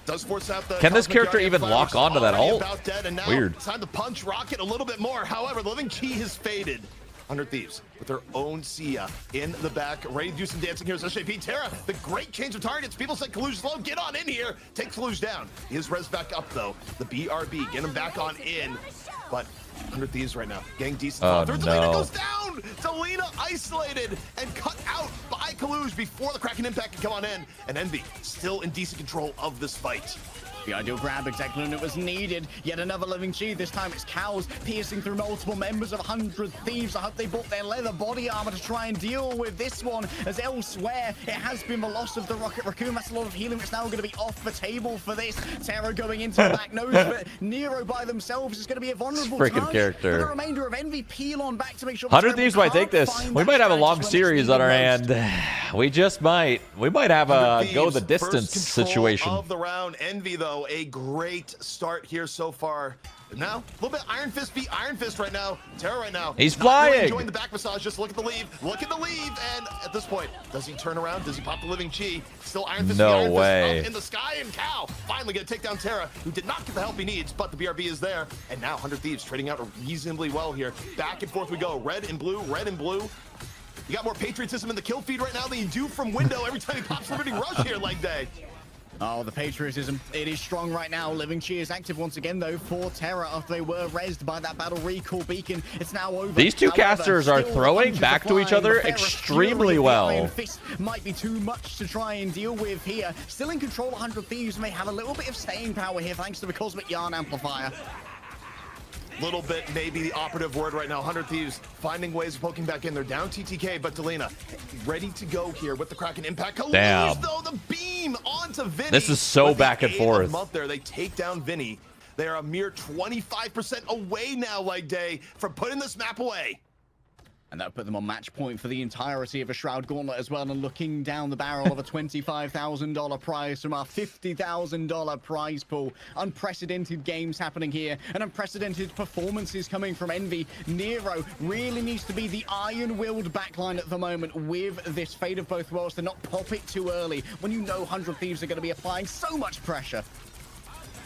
Does force out the Can this character even Fire, lock onto that ult? about dead, and now Weird. It's time to punch Rocket a little bit more. However, the living Chi has faded. 100 Thieves with their own Sia in the back, ready to do some dancing here. As SJP Terra, the great change of targets. People said Kaluge low, get on in here. Take Kaluge down. He is res back up though. The BRB, get him back on in. But 100 Thieves right now, getting decent. Oh, Delina no. goes down. Delina isolated and cut out by Kaluge before the Kraken impact can come on in. And Envy still in decent control of this fight. The ideal grab exactly when it was needed. Yet another living Chi. This time it's Cows piercing through multiple members of 100 Thieves. I hope they bought their leather body armor to try and deal with this one, as elsewhere it has been the loss of the Rocket Raccoon. That's a lot of healing. It's now going to be off the table for this. Terra going into the back nose, but Nero by themselves is going to be a vulnerable Freaking target. character. But the remainder of Envy peel on back to make sure 100 Thieves might take this. We might have a long series on our hand. We just might. We might have a go the distance situation. Of the round. Envy though, a great start here so far. Now, a little bit Iron Fist beat Iron Fist right now. Terra right now. He's Not flying. really enjoying the back massage. Just look at the leave. Look at the leave. And at this point, does he turn around? Does he pop the living Chi? Still Iron Fist. No Iron way. Fist up in the sky, and Cow finally gonna take down Terra, who did not get the help he needs, but the BRB is there. And now 100 Thieves trading out reasonably well here. Back and forth we go. Red and blue. Red and blue. You got more patriotism in the kill feed right now than you do from window every time he pops Liberty Rush here, leg day. Oh, the patriotism. It is strong right now. Living Chi is active once again, though, for Terra after they were rezzed by that battle recall beacon. It's now over. These two However, casters are still throwing punches back are to each flying. other The Ferris extremely Fury of the well. Iron Fist might be too much to try and deal with here. Still in control, 100 Thieves may have a little bit of staying power here thanks to the Cosmic Yarn Amplifier. Little bit, maybe the operative word right now. 100 Thieves finding ways of poking back in. They're down TTK, but Delina ready to go here with the Kraken impact. Kaluge, Damn. though, the beam onto Vinny. This is so With the back and 8 forth. of month there, they take down Vinny. They are a mere 25% away now, like day, from putting this map away. And that put them on match point for the entirety of a Shroud Gauntlet as well, and looking down the barrel of a $25,000 prize from our $50,000 prize pool. Unprecedented games happening here, and unprecedented performances coming from Envy. Nero really needs to be the iron-willed backline at the moment with this Fate of Both Worlds to not pop it too early when you know 100 Thieves are going to be applying so much pressure.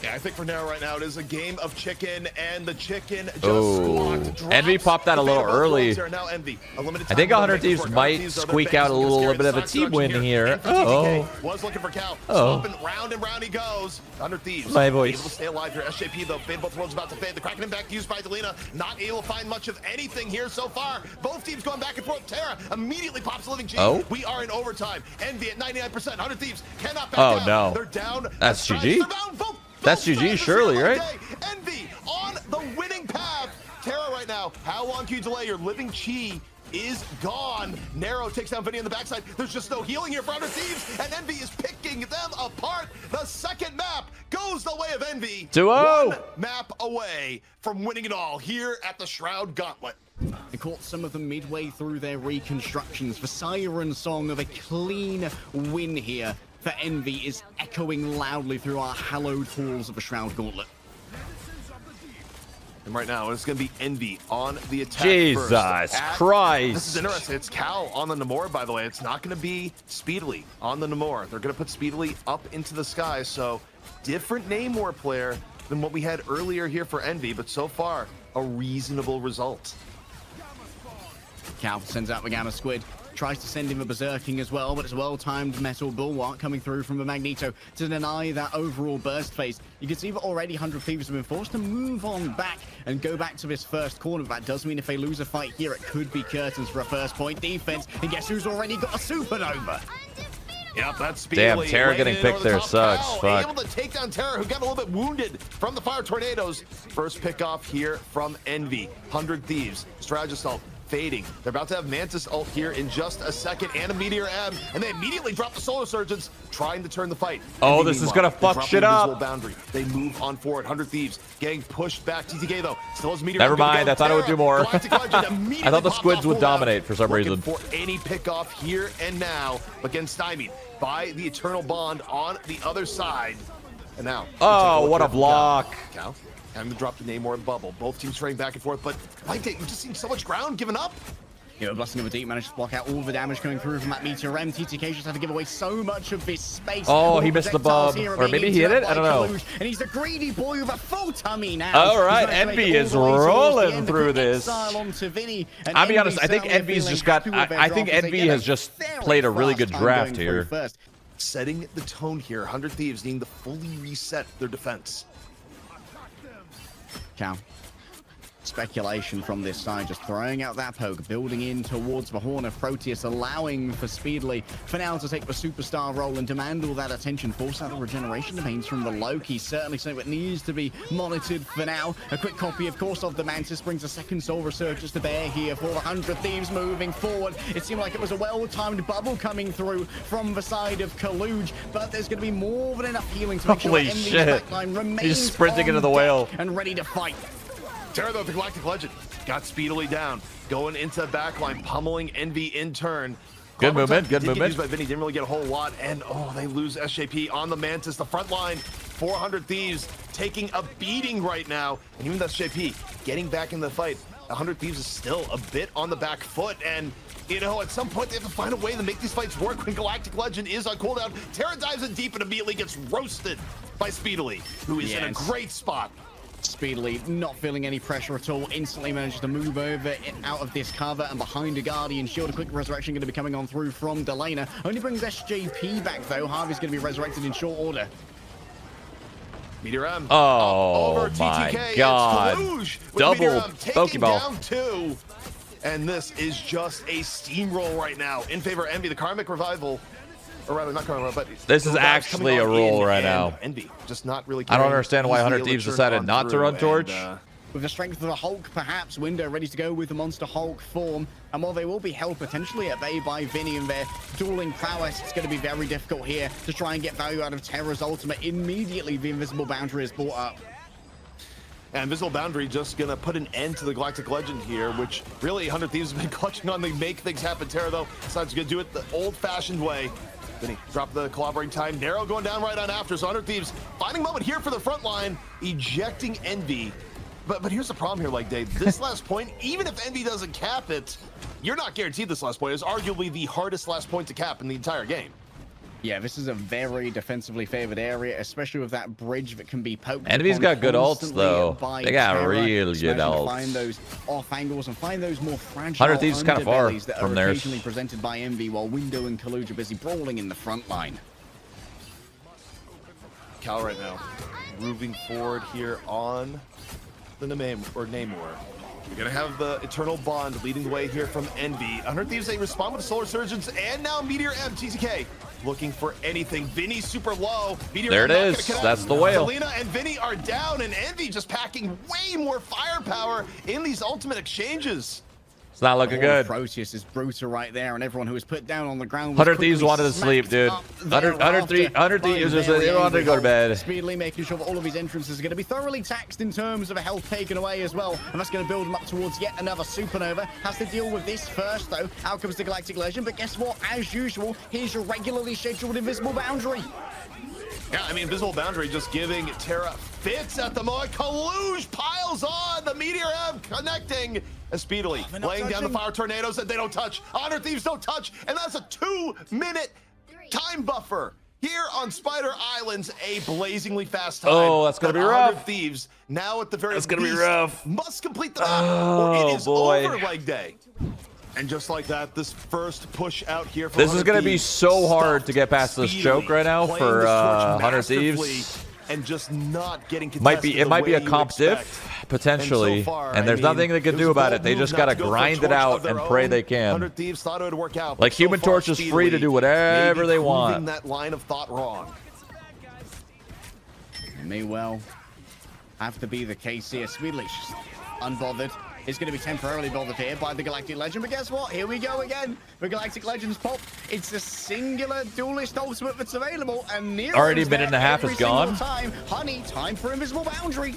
Yeah, I think for now, right now, it is a game of chicken, and the chicken just Oh. squawked. Envy popped that a little early. Now Envy, a limited I think time 100 Thieves before might Thieves, though, squeak their out a fans are little scared. bit of a Stock team production win here. And for TTK, Uh-oh. was looking for Cal. Uh-oh. Stomping round and round he goes. 100 Thieves. My voice. Able to stay alive here. SJP, though, Fade Both Worlds about to fade. The Kraken impact used by Delina. Not able to find much of anything here so far. Both teams going back and forth. Terra immediately pops Living G. Oh. We are in overtime. Envy at 99%. 100 Thieves cannot back Oh, down. no. They're down. That's Strides GG. are bound. Both That's GG, sides surely, of the right? day. Envy on the winning path. Terra right now. How long can you delay? Your Living Chi is gone. Nero takes down Vinny on the backside. There's just no healing here for 100 Thieves, and Envy is picking them apart. The second map goes the way of Envy. 2-0. One map away from winning it all here at the Shroud Gauntlet. They caught some of them midway through their reconstructions. The siren song of a clean win here for Envy is echoing loudly through our hallowed halls of the Shroud Gauntlet. And right now, it's going to be Envy on the attack Jesus first. Christ. This is interesting. It's Cal on the Namor, by the way. It's not going to be Speedily on the Namor. They're going to put Speedily up into the sky. So different Namor player than what we had earlier here for Envy, but so far, a reasonable result. Cal sends out the Gamma Squid. Tries to send him a berserking as well, but it's a well-timed metal bulwark coming through from the Magneto to deny that overall burst phase. You can see that already 100 Thieves have been forced to move on back and go back to this first corner. That does mean if they lose a fight here, it could be curtains for a first point defense. And guess who's already got a supernova? Yep, that's Damn, Speedily. Terra getting Laying it picked over the there top. sucks. Cal Fuck. able to take down Terra, who got a little bit wounded from the fire tornadoes. First pick off here from Envy. 100 Thieves. Strategist ult fading. They're about to have Mantis ult here in just a second, and a Meteor M, and they immediately drop the Solar Surgeons, trying to turn the fight. Oh, Envy, this is meanwhile, gonna fuck they drop shit the up. invisible boundary. They move on forward. 100 Thieves getting pushed back. TTK though still has Meteor. Never M good to mind, go. I thought it would Terra, do more. Galactic Legend immediately I thought the pops squids off would full out. dominate for some Looking reason. for any pick off here and now, but getting stymied by the Eternal Bond on the other side. And now, Oh, what a block. Cal. Having to drop the Namor bubble. Both teams trading back and forth, but like you've just seen so much ground given up. You know, Blessing of a Deep managed to block out all the damage coming through from that Meteor M. TTK just had to give away so much of this space. Oh, he missed the bump. Or maybe he hit it? I don't know. And he's the greedy boy with a full tummy now. All right, Envy is rolling through this. I'll be honest, I think Envy's just got... I think Envy has just played a really good draft here. Setting the tone here. 100 Thieves needing to fully reset their defense. Cow. Speculation from this side, just throwing out that poke, building in towards the horn of Proteus, allowing for Speedly for now to take the superstar role and demand all that attention, force out the regeneration domains from the Loki. Certainly something that needs to be monitored for now. A quick copy, of course, of the Mantis brings a second Soul Resurgence to bear here for the 100 Thieves moving forward. It seemed like it was a well-timed bubble coming through from the side of Kaluj, but there's going to be more than enough healing to make sure that Envy's backline remains He's sprinting into the whale and ready to fight. Terra, though, the Galactic Legend got speedily down, going into backline, pummeling Envy in turn. Good movement, good movement. By Vinny, didn't really get a whole lot, and they lose SJP on the Mantis, the front line. 400 Thieves taking a beating right now, and even SJP getting back in the fight. 100 Thieves is still a bit on the back foot, and you know, at some point they have to find a way to make these fights work when Galactic Legend is on cooldown. Terra dives in deep and immediately gets roasted by Speedily, who is in a great spot. Speedily not feeling any pressure at all, instantly manages to move over out of this cover and behind a Guardian Shield. A quick resurrection going to be coming on through from Delana. Only brings SJP back though. Harvey's going to be resurrected in short order. Meteor M. Oh over my TTK. God. Double Pokeball. Down 2. And this is just a steamroll right now in favor of Envy. The Karmic Revival. Or rather, not Karmic, but this is actually a roll right now. Envy just not really. I don't understand why 100 Thieves decided not to run Torch. With the strength of the Hulk, perhaps, Window ready to go with the Monster Hulk form. And while they will be held potentially at bay by Vinny and their dueling prowess, it's going to be very difficult here to try and get value out of Terra's ultimate. Immediately, the Invisible Boundary is brought up. And Invisible Boundary just going to put an end to the Galactic Legend here, which really 100 Thieves have been clutching on. They make things happen. Terra, though, decides to do it the old-fashioned way. Then he dropped the collaborating time. Narrow going down right on after. So 100 Thieves finding moment here for the front line, ejecting Envy. But here's the problem here, like Dave. This last point, even if Envy doesn't cap it, you're not guaranteed this last point. It's arguably the hardest last point to cap in the entire game. Yeah, this is a very defensively favored area, especially with that bridge that can be poked. Envy's got good ults, though. They got real good ults. Find those off angles and find those more fragile 100 Thieves is kind of far from there. Occasionally presented by Envy, while Window and Kaluj are busy brawling in the front line. Cal right now, moving forward here on the Namor. You're going to have the Eternal Bond leading the way here from Envy. 100 Thieves, they respond with the Solar Surgeons, and now Meteor M. TTK looking for anything. Vinny super low. Meteor there it is. That's the whale. Selena and Vinny are down, and Envy just packing way more firepower in these ultimate exchanges. It's not looking good. Proteus is brutal right there, and everyone who was put down on the ground. 100 Thieves wanted to sleep, dude. 100 Thieves just they wanted to go to bed. Speedily making sure that all of his entrances are going to be thoroughly taxed in terms of a health taken away as well, and that's going to build him up towards yet another supernova. Has to deal with this first, though. Out comes the Galactic Legend, but guess what? As usual, here's your regularly scheduled Invisible Boundary. Yeah, I mean, Invisible Boundary just giving Terra fits at the moment. Kaluj piles on. The Meteor M connecting speedily. Laying down the fire tornadoes that they don't touch. 100 Thieves don't touch. And that's a 2-minute time buffer. Here on Spider Islands, a blazingly fast time. Oh, that's going to be rough. 100 Thieves now at the very least. That's going to be rough. Must complete the map or it is over leg day. And just like that, this first push out here. This is going to be so hard to get past this choke right now for 100 Thieves. And just not getting it might be a comp diff potentially, and, so far, and there's nothing they can do about it. They just gotta grind it out and pray they can. 100 Thieves thought it would work out, like Human Torch is free to do whatever they want. That line of thought wrong. It may well have to be the case here. Speedily unbothered. Is going to be temporarily bothered here by the Galactic Legend, but guess what? Here we go again. The Galactic Legends pop. It's a singular duelist ultimate that's available, and Nero's already minute and a half is gone. Honey, time for Invisible Boundary.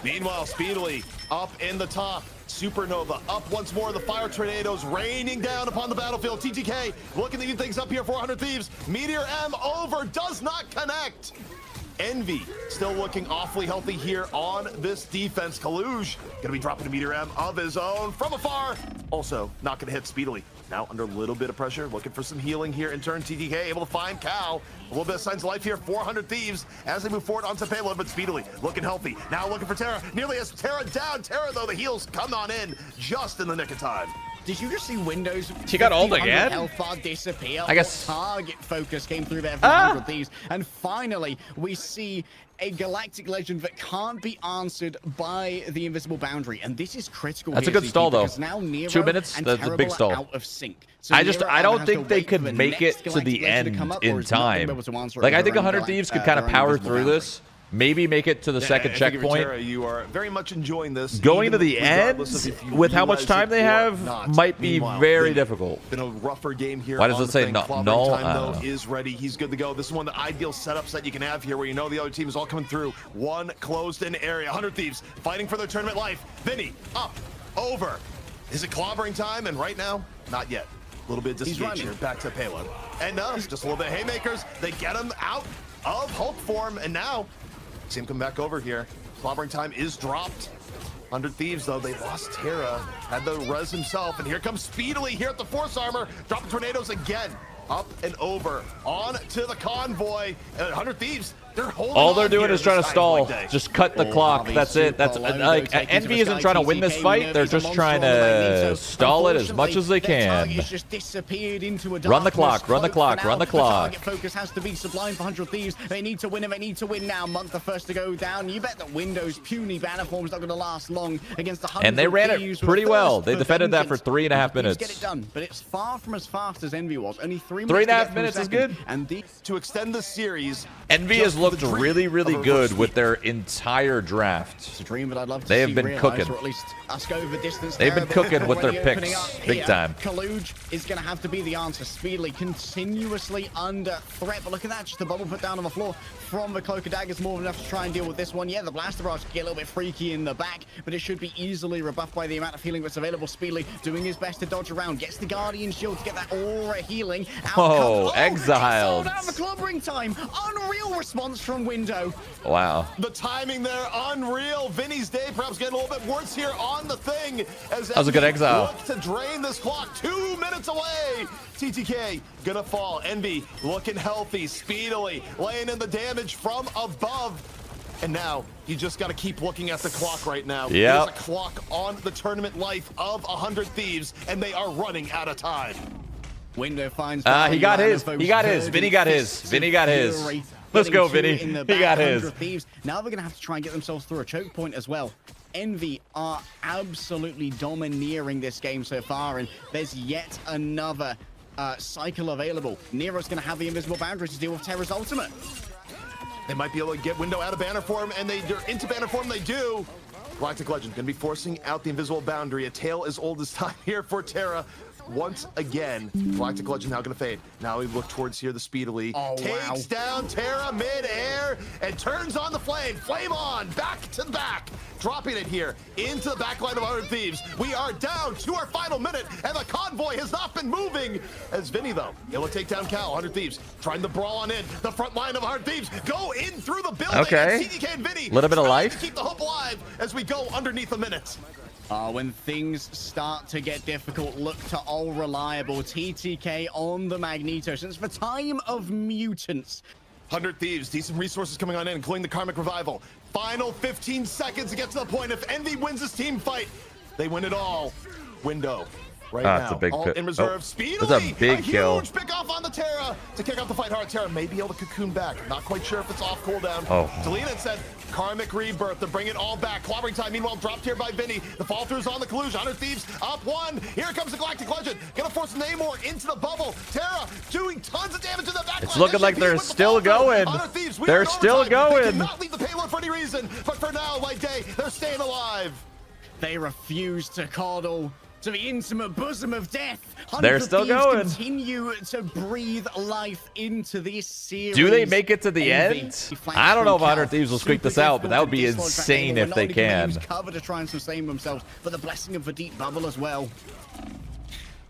Meanwhile, Speedily up in the top. Supernova up once more. The fire tornadoes raining down upon the battlefield. TTK looking to get things up here for 100 Thieves. Meteor M over, does not connect. Envy still looking awfully healthy here on this defense. Kaluj gonna be dropping a meteor M of his own from afar. Also not gonna hit speedily. Now under a little bit of pressure, looking for some healing here in turn. TTK able to find Cal. A little bit of signs of life here. 400 Thieves as they move forward onto payload, but speedily looking healthy. Now looking for Terra. Nearly has Terra down. Terra though, the heals come on in just in the nick of time. Did you just see Windows? She got ult 1500 again? Health bar disappear. I guess. Target focus came through there from 100 Thieves. And finally, we see a galactic legend that can't be answered by the invisible boundary. And this is critical. That's a here, good CP, stall, though. because now Nero 2 minutes, and that's a Terrible big are stall. out of sync. So I Nero don't either has think to they wait could for the make it next to the galactic legend to come end up, or in is not gonna be time. able to answer it Like, I with think their own 100 Thieves could their kind of own power invisible through boundary. this. Maybe make it to the second I think checkpoint. Terra, you are very much enjoying this. Going to even the end regardless of if you with how much realize time it they or have not. might be Meanwhile, very been- difficult. Been a rougher game here. Why does on it the say thing. no- Clobbering null? Time, though, is ready. He's good to go. This is one of the ideal setups that you can have here, where you know the other team is all coming through. One closed-in area. 100 Thieves fighting for their tournament life. Vinny up, over. Is it clobbering time? And right now, not yet. A little bit of disengage here. Back to payload. And no, just a little bit of haymakers. They get him out of Hulk form, and now see him come back over here. Clobbering time is dropped. 100 Thieves, though, they lost Terra. Had the res himself, and here comes Speedily here at the Force Armor. Dropping tornadoes again. Up and over. On to the convoy. And 100 Thieves, they're holding All they're on doing here is trying to this stall. time. Just cut the clock. That's it. That's like Envy isn't trying to win this fight. They're just trying to stall it as much as they can. Just disappeared into a Run the darkness. clock. Run the clock. Run the clock. Target focus has to be sublime for 100 Thieves. They need to win and they need to win now. Monk the first to go down. You bet that Windows puny banner form's not going to last long against the 100 And they ran it Thieves pretty with a well. thirst They for defended that for vengeance. 3.5 minutes. Get it done, but it's far from as fast as Envy was. Only 3 minutes. 3.5 minutes is good. And these To extend the series, Envy just has for looked the dream really, of really a good reverse with their entire draft. It's a dream that I'd love to They have see been realized, cooking. or at least us go the distance. They've been there, but cooking with their already opening picks, up big here. time. Kaluj is going to have to be the answer. Speedily, continuously under threat. But look at that, just a bubble put down on the floor from the Cloak of Daggers. More than enough to try and deal with this one. Yeah, the Blaster Barrage get a little bit freaky in the back, but it should be easily rebuffed by the amount of healing that's available. Speedily doing his best to dodge around. Gets the Guardian Shield to get that aura healing. Out Oh, comes, exiled. Out of the clobbering time. Unreal response from Window. Wow. the timing there, unreal. Vinny's day perhaps getting a little bit worse here on the thing. As That was a good Envy exile. looks to drain this clock. 2 minutes away. TTK gonna fall. Envy looking healthy, speedily laying in the damage from above. And now you just got to keep looking at the clock right now. Yep. There's a clock on the tournament life of 100 Thieves, and they are running out of time. Window finds. He got value his. out of He got those his. Vinny got his. fists of Vinny got his. fury. Let's go, Getting Vinny. two in the He back, got his. 100 Thieves. Now they're going to have to try and get themselves through a choke point as well. Envy are absolutely domineering this game so far, and there's yet another cycle available. Nero's going to have the invisible boundary to deal with Terra's ultimate. They might be able to get Window out of banner form, and they're into banner form. They do. Galactic Legend gonna be forcing out the invisible boundary. A tale as old as time here for Terra. Once again, Galactic Legend now gonna fade. Now we look towards here, the Speedily. Takes down Terra mid-air and turns on the flame. Flame on, back to the back. Dropping it here into the backline of 100 Thieves. We are down to our final minute, and the convoy has not been moving. As Vinny, though, able to take down Cal. 100 Thieves trying to brawl on in. The front line of 100 Thieves go in through the building. Okay. And CDK and Vinny Little bit of trying life. to keep the hope alive as we go underneath a minute. When things start to get difficult, look to all reliable. TTK on the Magneto since the time of mutants. 100 Thieves, decent resources coming on in, including the Karmic Revival. Final 15 seconds to get to the point. If Envy wins this team fight, they win it all. Window. Right now, That's a big all pick. in reserve. Oh, Speedily, that's a big kill. Huge pick off on the Terra to kick off the fight hard. Terra may be able to cocoon back. Not quite sure if it's off cooldown. Oh. Delina said Karmic Rebirth to bring it all back. Clobbering time, meanwhile, dropped here by Vinny. The fall through's on the collusion. 100 Thieves up one. Here comes the Galactic Legend. Gonna force Namor into the bubble. Terra doing tons of damage to the back. It's looking like they're still going. They're still They going. cannot leave the payload for any reason. But for now, like day, they're staying alive. They refuse to coddle to the intimate bosom of death. They're still going. Continue to breathe life into this series. Do they make it to the Envy end? flanks I don't know if from 100 Cal. Thieves will squeak Super this out, but that would be difficult to dislodge insane that if Not they only can can. use cover to try and sustain themselves, but the blessing of the deep bubble as well.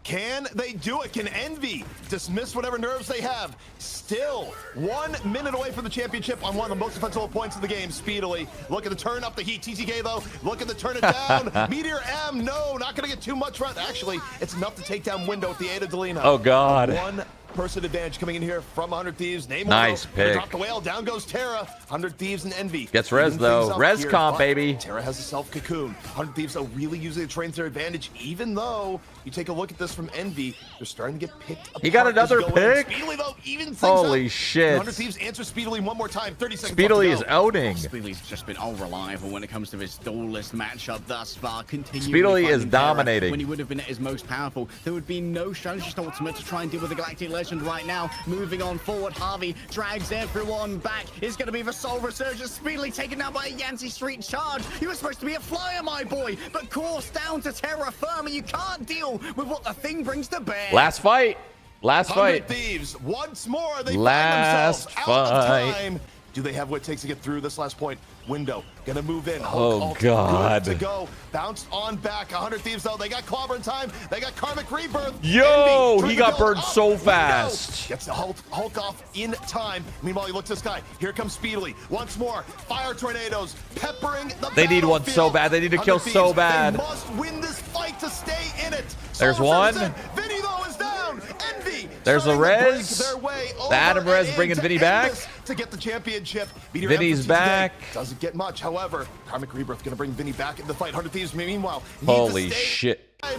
Can they do it? Can Envy dismiss whatever nerves they have? Still 1 minute away from the championship on one of the most defensible points of the game, speedily. Look at the turn up the heat. TTK, though, looking to turn it down. Meteor M, no, not going to get too much run. Actually, it's enough to take down Window with the aid of Delina. Oh, God. One person advantage coming in here from 100 Thieves. Name nice pick. Drop the whale. Down goes Terra. 100 Thieves and Envy. Gets res, though. Res comp, baby. Terra has a self-cocoon. 100 Thieves, though, really using the train to their advantage, even though you take a look at this from Envy, they're starting to get picked apart. He got another pick? Speedily, though, even holy shit. 100 Thieves answer Speedily one more time. 30 seconds Speedily is outing. Speedily's just been unreliable when it comes to his duelist matchup thus far. Speedily is dominating. When he would have been at his most powerful, there would be no strategist ultimate to try and deal with the Galactic Legend right now. Moving on forward, Harvey drags everyone back. It's going to be the Soul Resurgence. Speedily taken down by a Yancy Street charge. You were supposed to be a flyer, my boy, but course down to terra firma. You can't deal with what the thing brings to bear. Last fight. Last 100 fight. Thieves, once more, they last find themselves out fight. of time. Do they have what it takes to get through this last point? Window gonna move in. Oh, God. Good to go. Bounced on back. 100 Thieves, though. They got Clobber in time. They got Karmic Rebirth. Yo, Envy, he got burned up. so Window fast. gets the Hulk off in time. Meanwhile, he looks at Sky. Here comes Speedily. Once more. Fire tornadoes peppering the They need one so battlefield. bad. They need to kill 100 so Thieves, bad. They must win this fight to stay in it. There's Soul one. Resurgence in. Vinny, though, is down. Envy. There's the starting to break res. their way over The Adam res and bringing in to Vinny end back. this to get the championship. Meteor Vinny's M for TTK back. doesn't get much. However, Karmic Rebirth going to bring Vinny back in the fight. 100 Thieves, meanwhile, need to Holy stay shit. back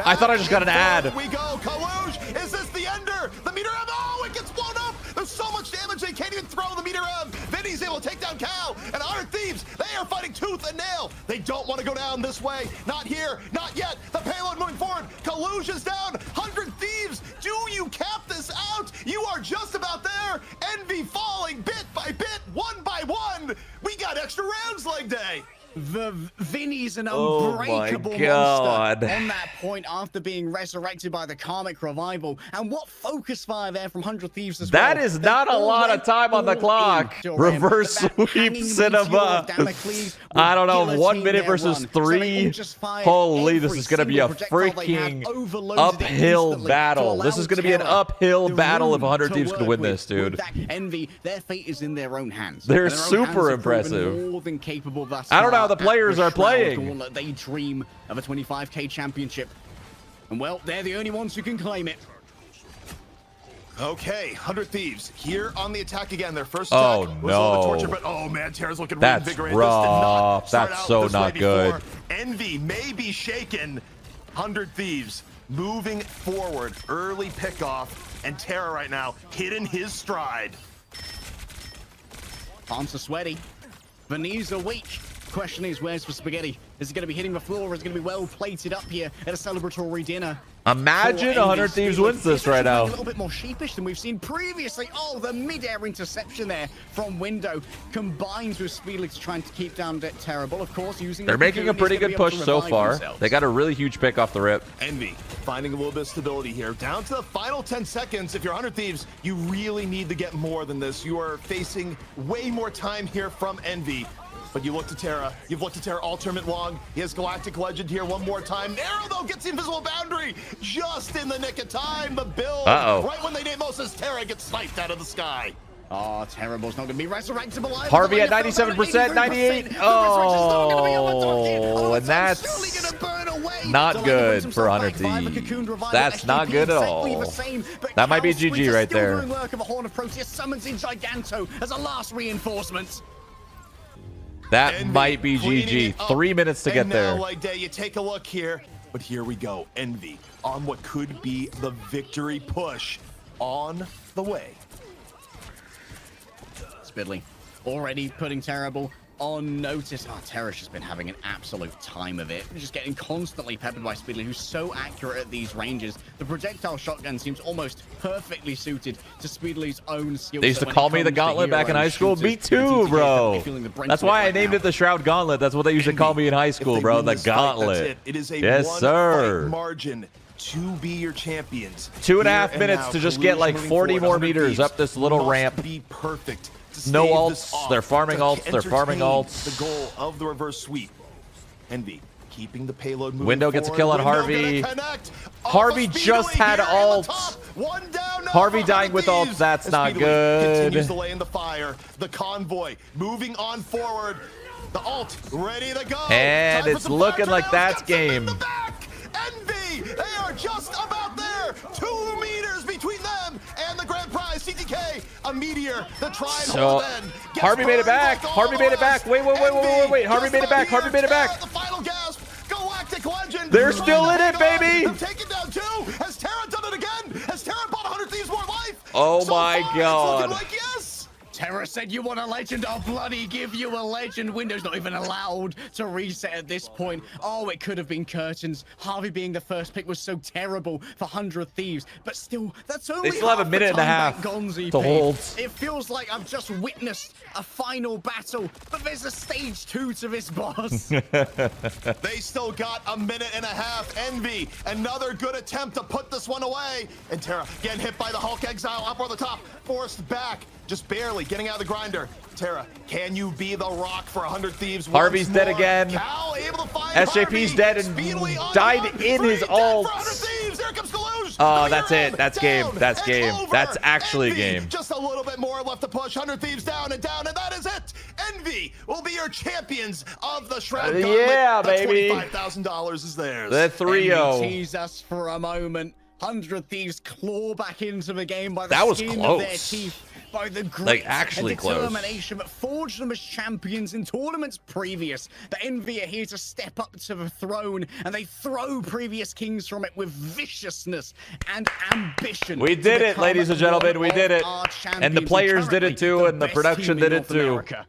I thought I just got an and ad. forward we go. Kaluge, is this the ender? The Meteor M, oh, it gets blown up. There's so much damage they can't even throw the Meteor M. Vinny's able to take down Cal, and 100 Thieves, they are fighting tooth and nail. They don't want to go down this way. Not here, not yet. The payload moving forward. Kaluge is down. 100 Thieves, do you cap this out? You are just about there. Envy falling bit by bit, one by one. We got extra rounds leg day. The Vinny's an Oh my unbreakable God. monster on that point after being resurrected by the Karmic Revival. And what focus fire there from 100 Thieves as well. That is not a lot of time on the clock. Reverse sweep cinema. I don't know, 1 minute versus 3. Holy, this is going to be a freaking uphill battle. This is going to be an uphill battle if 100 Thieves can win this, dude. Envy, their fate is in their own hands. They're And their own super hands have proven impressive. More than capable thus I don't know how far the players at are Shroud playing. Gauntlet. They dream of a 25k championship. And well, they're the only ones who can claim it. Okay, 100 Thieves here on the attack again. Their first Oh, attack was a little bit no. torture, but oh man, Terra's looking That's reinvigorated. rough. This did not start That's out so this way not good. before. Envy may be shaken. 100 Thieves moving forward. Early pickoff, and Terra right now hitting his stride. Palms are sweaty. The knees are weak. Question is, where's the spaghetti? Is it going to be hitting the floor, or is it going to be well plated up here at a celebratory dinner? Imagine 100 Thieves wins this right now. A little bit more sheepish than we've seen previously. Oh, the mid-air interception there from Window combines with Speedly to try and keep down Terrible. Of course, using They're making a pretty good push so far. They got a really huge pick off the rip. Envy finding a little bit of stability here. Down to the final 10 seconds. If you're 100 Thieves, you really need to get more than this. You are facing way more time here from Envy. But you look to Terra. You've looked to Terra all tournament long. He has Galactic Legend here one more time. Narrow, though, gets the invisible boundary just in the nick of time. The build, right when they need most, as Terra gets sniped out of the sky. Oh, Terrible's not going to be resurrected alive. Harvey at 97%, 98. Oh, and that's not good for 100 Thieves. That's not good at all. That might be GG right there. Summons in Giganto as a last reinforcement. That Envy might be cleaning GG. up. 3 minutes to And get now, there. like day, you take a look here. But here we go. Envy on what could be the victory push on the way. Spidley already putting Terrible on notice. Oh, Terra's just been having an absolute time of it. Just getting constantly peppered by Speedly, who's so accurate at these ranges. The projectile shotgun seems almost perfectly suited to Speedly's own skill. They used to call me the Gauntlet back in high school. Me too, bro. That's why I named it the Shroud Gauntlet. That's what they used to call me in high school, bro. The Gauntlet. It is a yes, sir. margin to be your champions. 2.5 minutes to just get like 40 more meters up this little ramp. Be perfect. No alts. They're farming alts. They're farming alts. The goal of the reverse sweep. Envy keeping the payload moving Window gets a forward. kill on Window Harvey. gonna connect. Harvey Off of just Speedway had here on the ult. top. One down, no, Harvey for dying with Thieves. ult. That's As not Speedway good. Continues to lay in the fire. The convoy moving on forward. The ult ready to go. And Time for it's some looking fire like trials. that's Gets him in game. the back. Envy, they are just about there. 2 meters between them and the grand prize. CTK, a meteor. The try and So, hold in. Gets Harvey made it burned back. like all Harvey the made it back. rest. Wait. Envy Harvey just made it back. about Harvey made it here. back. The final gasp. Galactic Legend. They're trying still to in hang it, baby. on. They've taken down 2. Has Terra done it again? Has Terra bought 100 Thieves more life? Oh So my far, God. It's looking like yes. Terra said you want a legend, I'll bloody give you a legend. Window's not even allowed to reset at this point. Oh, it could have been curtains. Harvey being the first pick was so terrible for 100 Thieves, but still, that's only They still have a half minute the and a time half back Gonzi to P. hold. It feels like I've just witnessed a final battle, but there's a stage 2 to this boss. They still got a minute and a half. Envy, another good attempt to put this one away. And Terra getting hit by the Hulk Exile up on the top, forced back, just barely getting out of the grinder. Terra, can you be the rock for 100 Thieves? Harvey's once dead more? again. Cal able to find SJP's Harvey. dead and Speedway on died down. in his Free, dead ult. for 100 Thieves. There comes Kalush. Oh, The that's mirror it. That's down game. That's and game. over. That's actually Envy, game. just a little bit more left to push. 100 Thieves down, and that is it. Envy will be your champions of the Shroud Gauntlet. Yeah, The baby. $25,000 is theirs. The 3-0. Tease us for a moment. 100 Thieves claw back into the game by the That was skin of their close. teeth, by the grit actually and close. determination that forged them as champions in tournaments previous. The Envy are here to step up to the throne, and they throw previous kings from it with viciousness and ambition. We to did it, become ladies and gentlemen. one We did of it. our And the champions, players did it currently too, the and the best production team in did it North too. America.